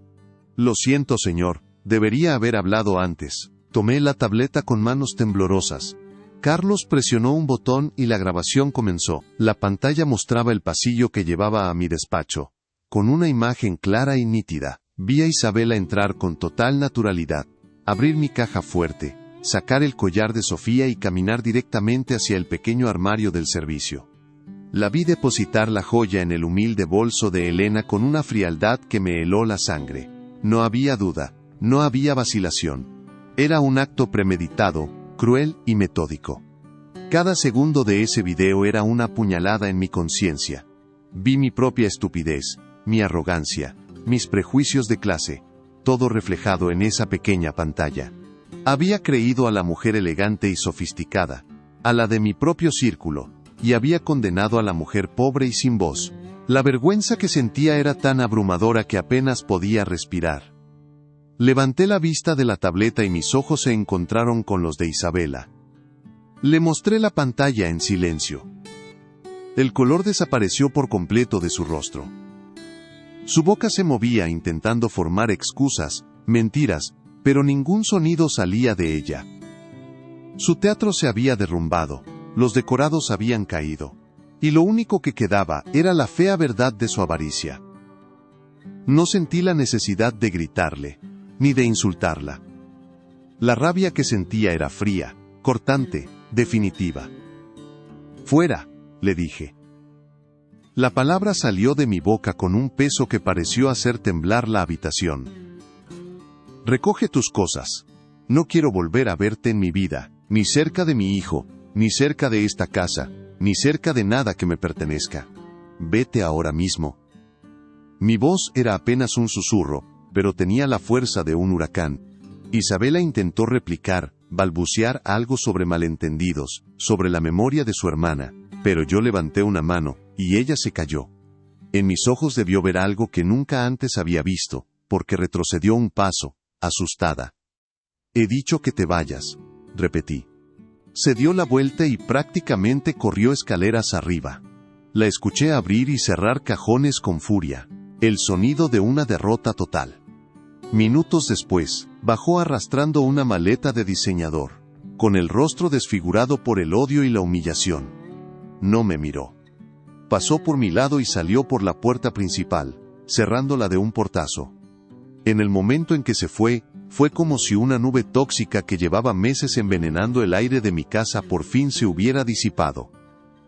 Lo siento, señor, debería haber hablado antes. Tomé la tableta con manos temblorosas. Carlos presionó un botón y la grabación comenzó. La pantalla mostraba el pasillo que llevaba a mi despacho. Con una imagen clara y nítida, vi a Isabela entrar con total naturalidad, abrir mi caja fuerte, sacar el collar de Sofía y caminar directamente hacia el pequeño armario del servicio. La vi depositar la joya en el humilde bolso de Elena con una frialdad que me heló la sangre. No había duda, no había vacilación. Era un acto premeditado, cruel y metódico. Cada segundo de ese video era una puñalada en mi conciencia. Vi mi propia estupidez, mi arrogancia, mis prejuicios de clase, todo reflejado en esa pequeña pantalla. Había creído a la mujer elegante y sofisticada, a la de mi propio círculo, y había condenado a la mujer pobre y sin voz. La vergüenza que sentía era tan abrumadora que apenas podía respirar. Levanté la vista de la tableta y mis ojos se encontraron con los de Isabela. Le mostré la pantalla en silencio. El color desapareció por completo de su rostro. Su boca se movía intentando formar excusas, mentiras, pero ningún sonido salía de ella. Su teatro se había derrumbado, los decorados habían caído, y lo único que quedaba era la fea verdad de su avaricia. No sentí la necesidad de gritarle, ni de insultarla. La rabia que sentía era fría, cortante, definitiva. «Fuera», le dije. La palabra salió de mi boca con un peso que pareció hacer temblar la habitación. «Recoge tus cosas. No quiero volver a verte en mi vida, ni cerca de mi hijo, ni cerca de esta casa, ni cerca de nada que me pertenezca. Vete ahora mismo». Mi voz era apenas un susurro, pero tenía la fuerza de un huracán. Isabela intentó replicar, balbucear algo sobre malentendidos, sobre la memoria de su hermana, pero yo levanté una mano, y ella se calló. En mis ojos debió ver algo que nunca antes había visto, porque retrocedió un paso, asustada. «He dicho que te vayas», repetí. Se dio la vuelta y prácticamente corrió escaleras arriba. La escuché abrir y cerrar cajones con furia, el sonido de una derrota total. Minutos después, bajó arrastrando una maleta de diseñador, con el rostro desfigurado por el odio y la humillación. No me miró. Pasó por mi lado y salió por la puerta principal, cerrándola de un portazo. En el momento en que se fue como si una nube tóxica que llevaba meses envenenando el aire de mi casa por fin se hubiera disipado.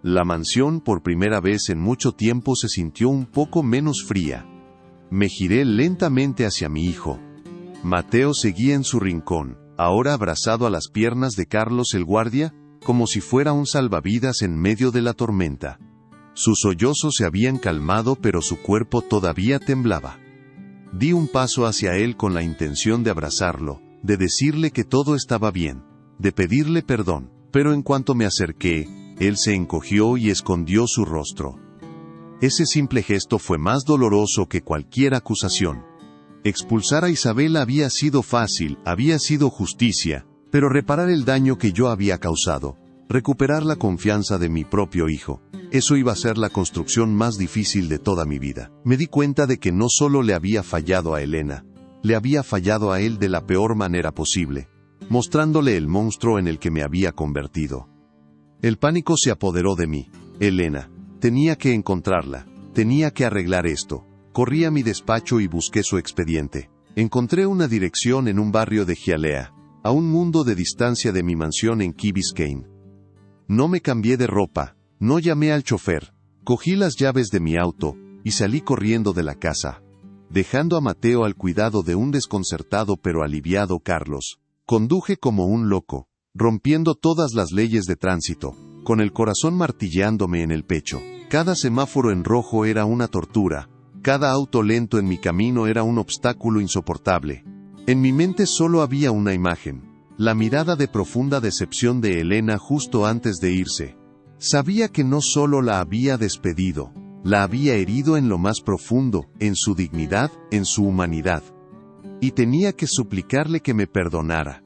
La mansión, por primera vez en mucho tiempo, se sintió un poco menos fría. Me giré lentamente hacia mi hijo. Mateo seguía en su rincón, ahora abrazado a las piernas de Carlos el guardia, como si fuera un salvavidas en medio de la tormenta. Sus sollozos se habían calmado, pero su cuerpo todavía temblaba. Di un paso hacia él con la intención de abrazarlo, de decirle que todo estaba bien, de pedirle perdón, pero en cuanto me acerqué, él se encogió y escondió su rostro. Ese simple gesto fue más doloroso que cualquier acusación. Expulsar a Isabela había sido fácil, había sido justicia, pero reparar el daño que yo había causado, recuperar la confianza de mi propio hijo, eso iba a ser la construcción más difícil de toda mi vida. Me di cuenta de que no solo le había fallado a Elena, le había fallado a él de la peor manera posible, mostrándole el monstruo en el que me había convertido. El pánico se apoderó de mí. Elena. Tenía que encontrarla. Tenía que arreglar esto. Corrí a mi despacho y busqué su expediente. Encontré una dirección en un barrio de Hialeah, a un mundo de distancia de mi mansión en Key Biscayne. No me cambié de ropa, no llamé al chofer, cogí las llaves de mi auto, y salí corriendo de la casa, dejando a Mateo al cuidado de un desconcertado pero aliviado Carlos. Conduje como un loco, rompiendo todas las leyes de tránsito, con el corazón martilleándome en el pecho. Cada semáforo en rojo era una tortura, cada auto lento en mi camino era un obstáculo insoportable. En mi mente solo había una imagen, la mirada de profunda decepción de Elena justo antes de irse. Sabía que no solo la había despedido, la había herido en lo más profundo, en su dignidad, en su humanidad. Y tenía que suplicarle que me perdonara.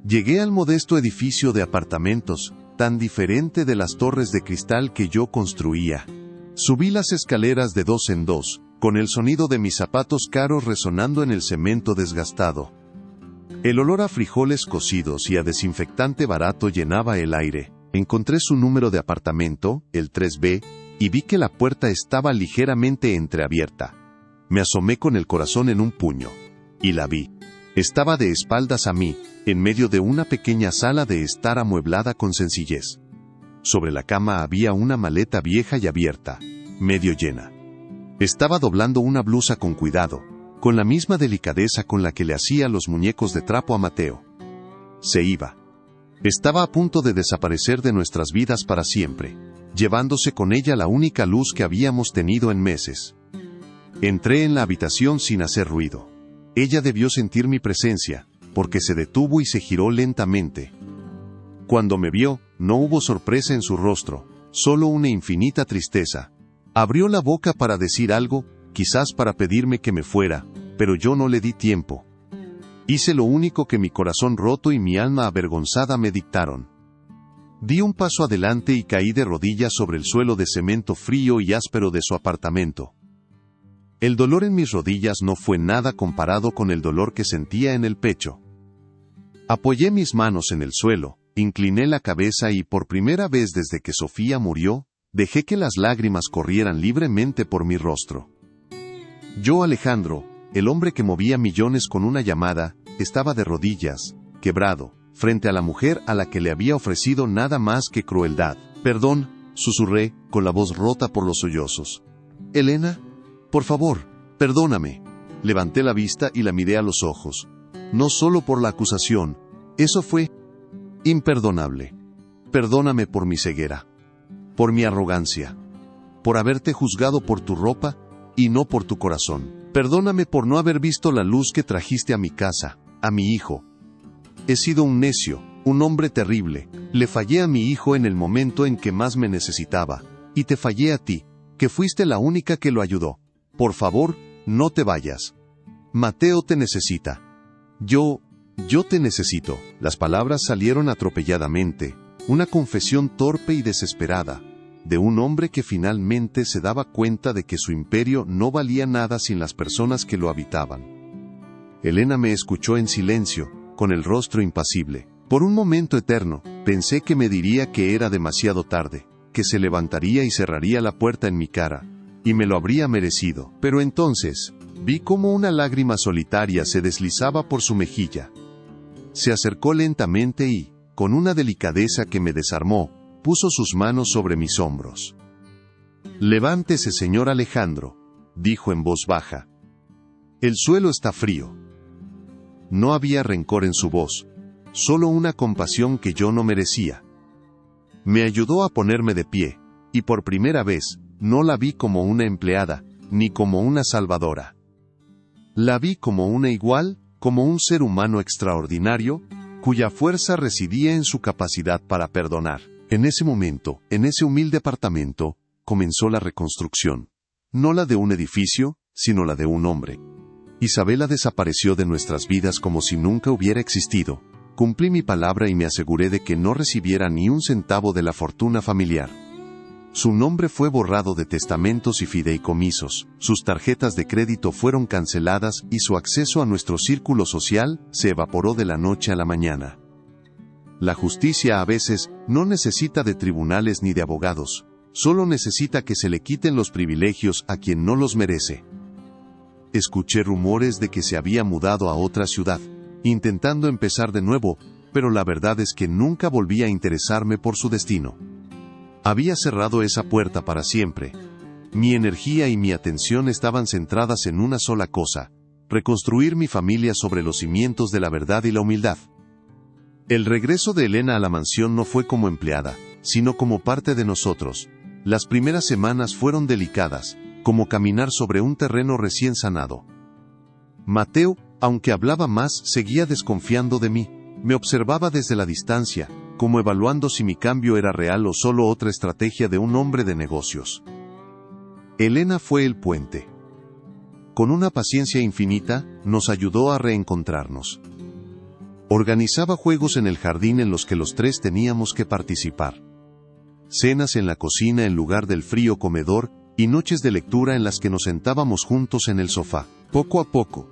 Llegué al modesto edificio de apartamentos, tan diferente de las torres de cristal que yo construía. Subí las escaleras de 2 en 2, con el sonido de mis zapatos caros resonando en el cemento desgastado. El olor a frijoles cocidos y a desinfectante barato llenaba el aire. Encontré su número de apartamento, el 3B, y vi que la puerta estaba ligeramente entreabierta. Me asomé con el corazón en un puño. Y la vi. Estaba de espaldas a mí, en medio de una pequeña sala de estar amueblada con sencillez. Sobre la cama había una maleta vieja y abierta, medio llena. Estaba doblando una blusa con cuidado, con la misma delicadeza con la que le hacía los muñecos de trapo a Mateo. Se iba. Estaba a punto de desaparecer de nuestras vidas para siempre. llevándose con ella la única luz que habíamos tenido en meses. Entré en la habitación sin hacer ruido. Ella debió sentir mi presencia, porque se detuvo y se giró lentamente. Cuando me vio, no hubo sorpresa en su rostro, solo una infinita tristeza. Abrió la boca para decir algo, quizás para pedirme que me fuera, pero yo no le di tiempo. Hice lo único que mi corazón roto y mi alma avergonzada me dictaron. Di un paso adelante y caí de rodillas sobre el suelo de cemento frío y áspero de su apartamento. El dolor en mis rodillas no fue nada comparado con el dolor que sentía en el pecho. Apoyé mis manos en el suelo, incliné la cabeza y por primera vez desde que Sofía murió, dejé que las lágrimas corrieran libremente por mi rostro. Yo, Alejandro, el hombre que movía millones con una llamada, estaba de rodillas, quebrado, frente a la mujer a la que le había ofrecido nada más que crueldad. «Perdón», susurré, con la voz rota por los sollozos. «Elena, por favor, perdóname». Levanté la vista y la miré a los ojos. No solo por la acusación, eso fue imperdonable. Perdóname por mi ceguera, por mi arrogancia, por haberte juzgado por tu ropa y no por tu corazón. Perdóname por no haber visto la luz que trajiste a mi casa, a mi hijo. He sido un necio, un hombre terrible. Le fallé a mi hijo en el momento en que más me necesitaba, y te fallé a ti, que fuiste la única que lo ayudó. Por favor, no te vayas. Mateo te necesita. Yo te necesito. Las palabras salieron atropelladamente, una confesión torpe y desesperada, de un hombre que finalmente se daba cuenta de que su imperio no valía nada sin las personas que lo habitaban. Elena me escuchó en silencio, con el rostro impasible. Por un momento eterno, pensé que me diría que era demasiado tarde, que se levantaría y cerraría la puerta en mi cara, y me lo habría merecido. Pero entonces, vi cómo una lágrima solitaria se deslizaba por su mejilla. Se acercó lentamente y, con una delicadeza que me desarmó, puso sus manos sobre mis hombros. «Levántese, señor Alejandro», dijo en voz baja. «El suelo está frío». No había rencor en su voz, solo una compasión que yo no merecía. Me ayudó a ponerme de pie, y por primera vez, no la vi como una empleada, ni como una salvadora. La vi como una igual, como un ser humano extraordinario, cuya fuerza residía en su capacidad para perdonar. En ese momento, en ese humilde apartamento, comenzó la reconstrucción. No la de un edificio, sino la de un hombre. Isabela desapareció de nuestras vidas como si nunca hubiera existido. Cumplí mi palabra y me aseguré de que no recibiera ni un centavo de la fortuna familiar. Su nombre fue borrado de testamentos y fideicomisos, sus tarjetas de crédito fueron canceladas y su acceso a nuestro círculo social se evaporó de la noche a la mañana. La justicia a veces no necesita de tribunales ni de abogados, solo necesita que se le quiten los privilegios a quien no los merece. Escuché rumores de que se había mudado a otra ciudad, intentando empezar de nuevo, pero la verdad es que nunca volví a interesarme por su destino. Había cerrado esa puerta para siempre. Mi energía y mi atención estaban centradas en una sola cosa: reconstruir mi familia sobre los cimientos de la verdad y la humildad. El regreso de Elena a la mansión no fue como empleada, sino como parte de nosotros. Las primeras semanas fueron delicadas, como caminar sobre un terreno recién sanado. Mateo, aunque hablaba más, seguía desconfiando de mí. Me observaba desde la distancia, como evaluando si mi cambio era real o solo otra estrategia de un hombre de negocios. Elena fue el puente. Con una paciencia infinita, nos ayudó a reencontrarnos. Organizaba juegos en el jardín en los que los tres teníamos que participar. Cenas en la cocina en lugar del frío comedor, y noches de lectura en las que nos sentábamos juntos en el sofá. Poco a poco,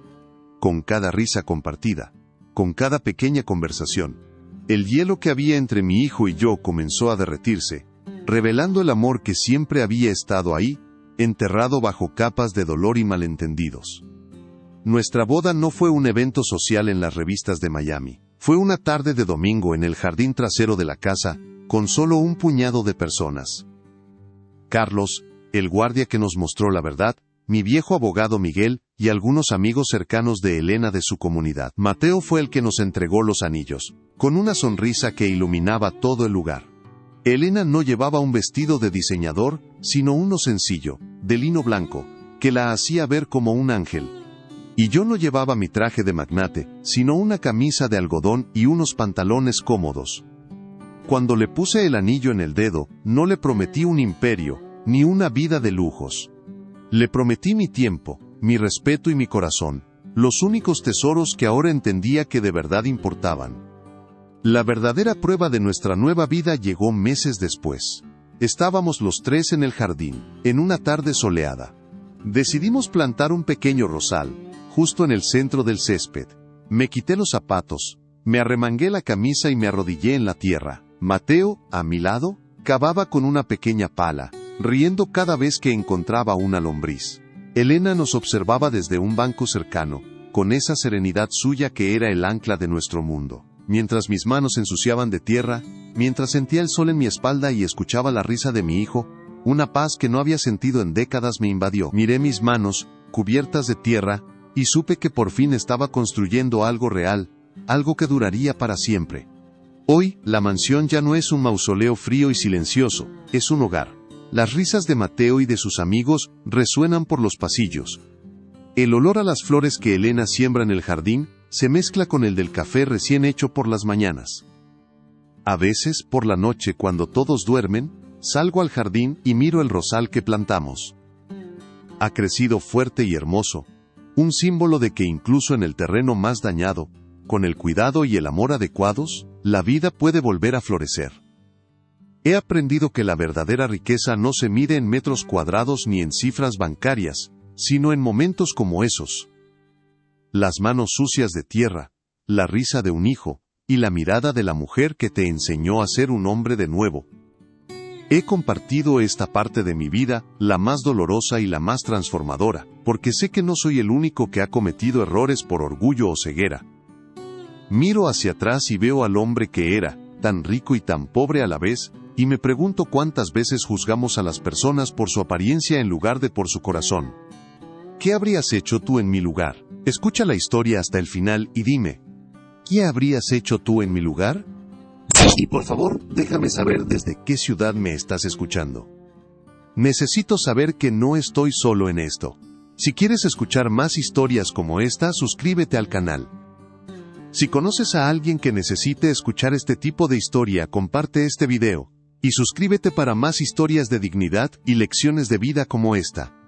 con cada risa compartida, con cada pequeña conversación, el hielo que había entre mi hijo y yo comenzó a derretirse, revelando el amor que siempre había estado ahí, enterrado bajo capas de dolor y malentendidos. Nuestra boda no fue un evento social en las revistas de Miami. Fue una tarde de domingo en el jardín trasero de la casa, con solo un puñado de personas. Carlos, el guardia que nos mostró la verdad, mi viejo abogado Miguel, y algunos amigos cercanos de Elena de su comunidad. Mateo fue el que nos entregó los anillos, con una sonrisa que iluminaba todo el lugar. Elena no llevaba un vestido de diseñador, sino uno sencillo, de lino blanco, que la hacía ver como un ángel. Y yo no llevaba mi traje de magnate, sino una camisa de algodón y unos pantalones cómodos. Cuando le puse el anillo en el dedo, no le prometí un imperio, ni una vida de lujos. Le prometí mi tiempo, mi respeto y mi corazón, los únicos tesoros que ahora entendía que de verdad importaban. La verdadera prueba de nuestra nueva vida llegó meses después. Estábamos los tres en el jardín, en una tarde soleada. Decidimos plantar un pequeño rosal, justo en el centro del césped. Me quité los zapatos, me arremangué la camisa y me arrodillé en la tierra. Mateo, a mi lado, cavaba con una pequeña pala, riendo cada vez que encontraba una lombriz. Elena nos observaba desde un banco cercano, con esa serenidad suya que era el ancla de nuestro mundo. Mientras mis manos se ensuciaban de tierra, mientras sentía el sol en mi espalda y escuchaba la risa de mi hijo, una paz que no había sentido en décadas me invadió. Miré mis manos, cubiertas de tierra, y supe que por fin estaba construyendo algo real, algo que duraría para siempre. Hoy, la mansión ya no es un mausoleo frío y silencioso, es un hogar. Las risas de Mateo y de sus amigos resuenan por los pasillos. El olor a las flores que Elena siembra en el jardín se mezcla con el del café recién hecho por las mañanas. A veces, por la noche cuando todos duermen, salgo al jardín y miro el rosal que plantamos. Ha crecido fuerte y hermoso, un símbolo de que incluso en el terreno más dañado, con el cuidado y el amor adecuados, la vida puede volver a florecer. He aprendido que la verdadera riqueza no se mide en metros cuadrados ni en cifras bancarias, sino en momentos como esos. Las manos sucias de tierra, la risa de un hijo, y la mirada de la mujer que te enseñó a ser un hombre de nuevo. He compartido esta parte de mi vida, la más dolorosa y la más transformadora, porque sé que no soy el único que ha cometido errores por orgullo o ceguera. Miro hacia atrás y veo al hombre que era, tan rico y tan pobre a la vez, y me pregunto cuántas veces juzgamos a las personas por su apariencia en lugar de por su corazón. ¿Qué habrías hecho tú en mi lugar? Escucha la historia hasta el final y dime, ¿qué habrías hecho tú en mi lugar? Y por favor, déjame saber desde qué ciudad me estás escuchando. Necesito saber que no estoy solo en esto. Si quieres escuchar más historias como esta, suscríbete al canal. Si conoces a alguien que necesite escuchar este tipo de historia, comparte este video. Y suscríbete para más historias de dignidad y lecciones de vida como esta.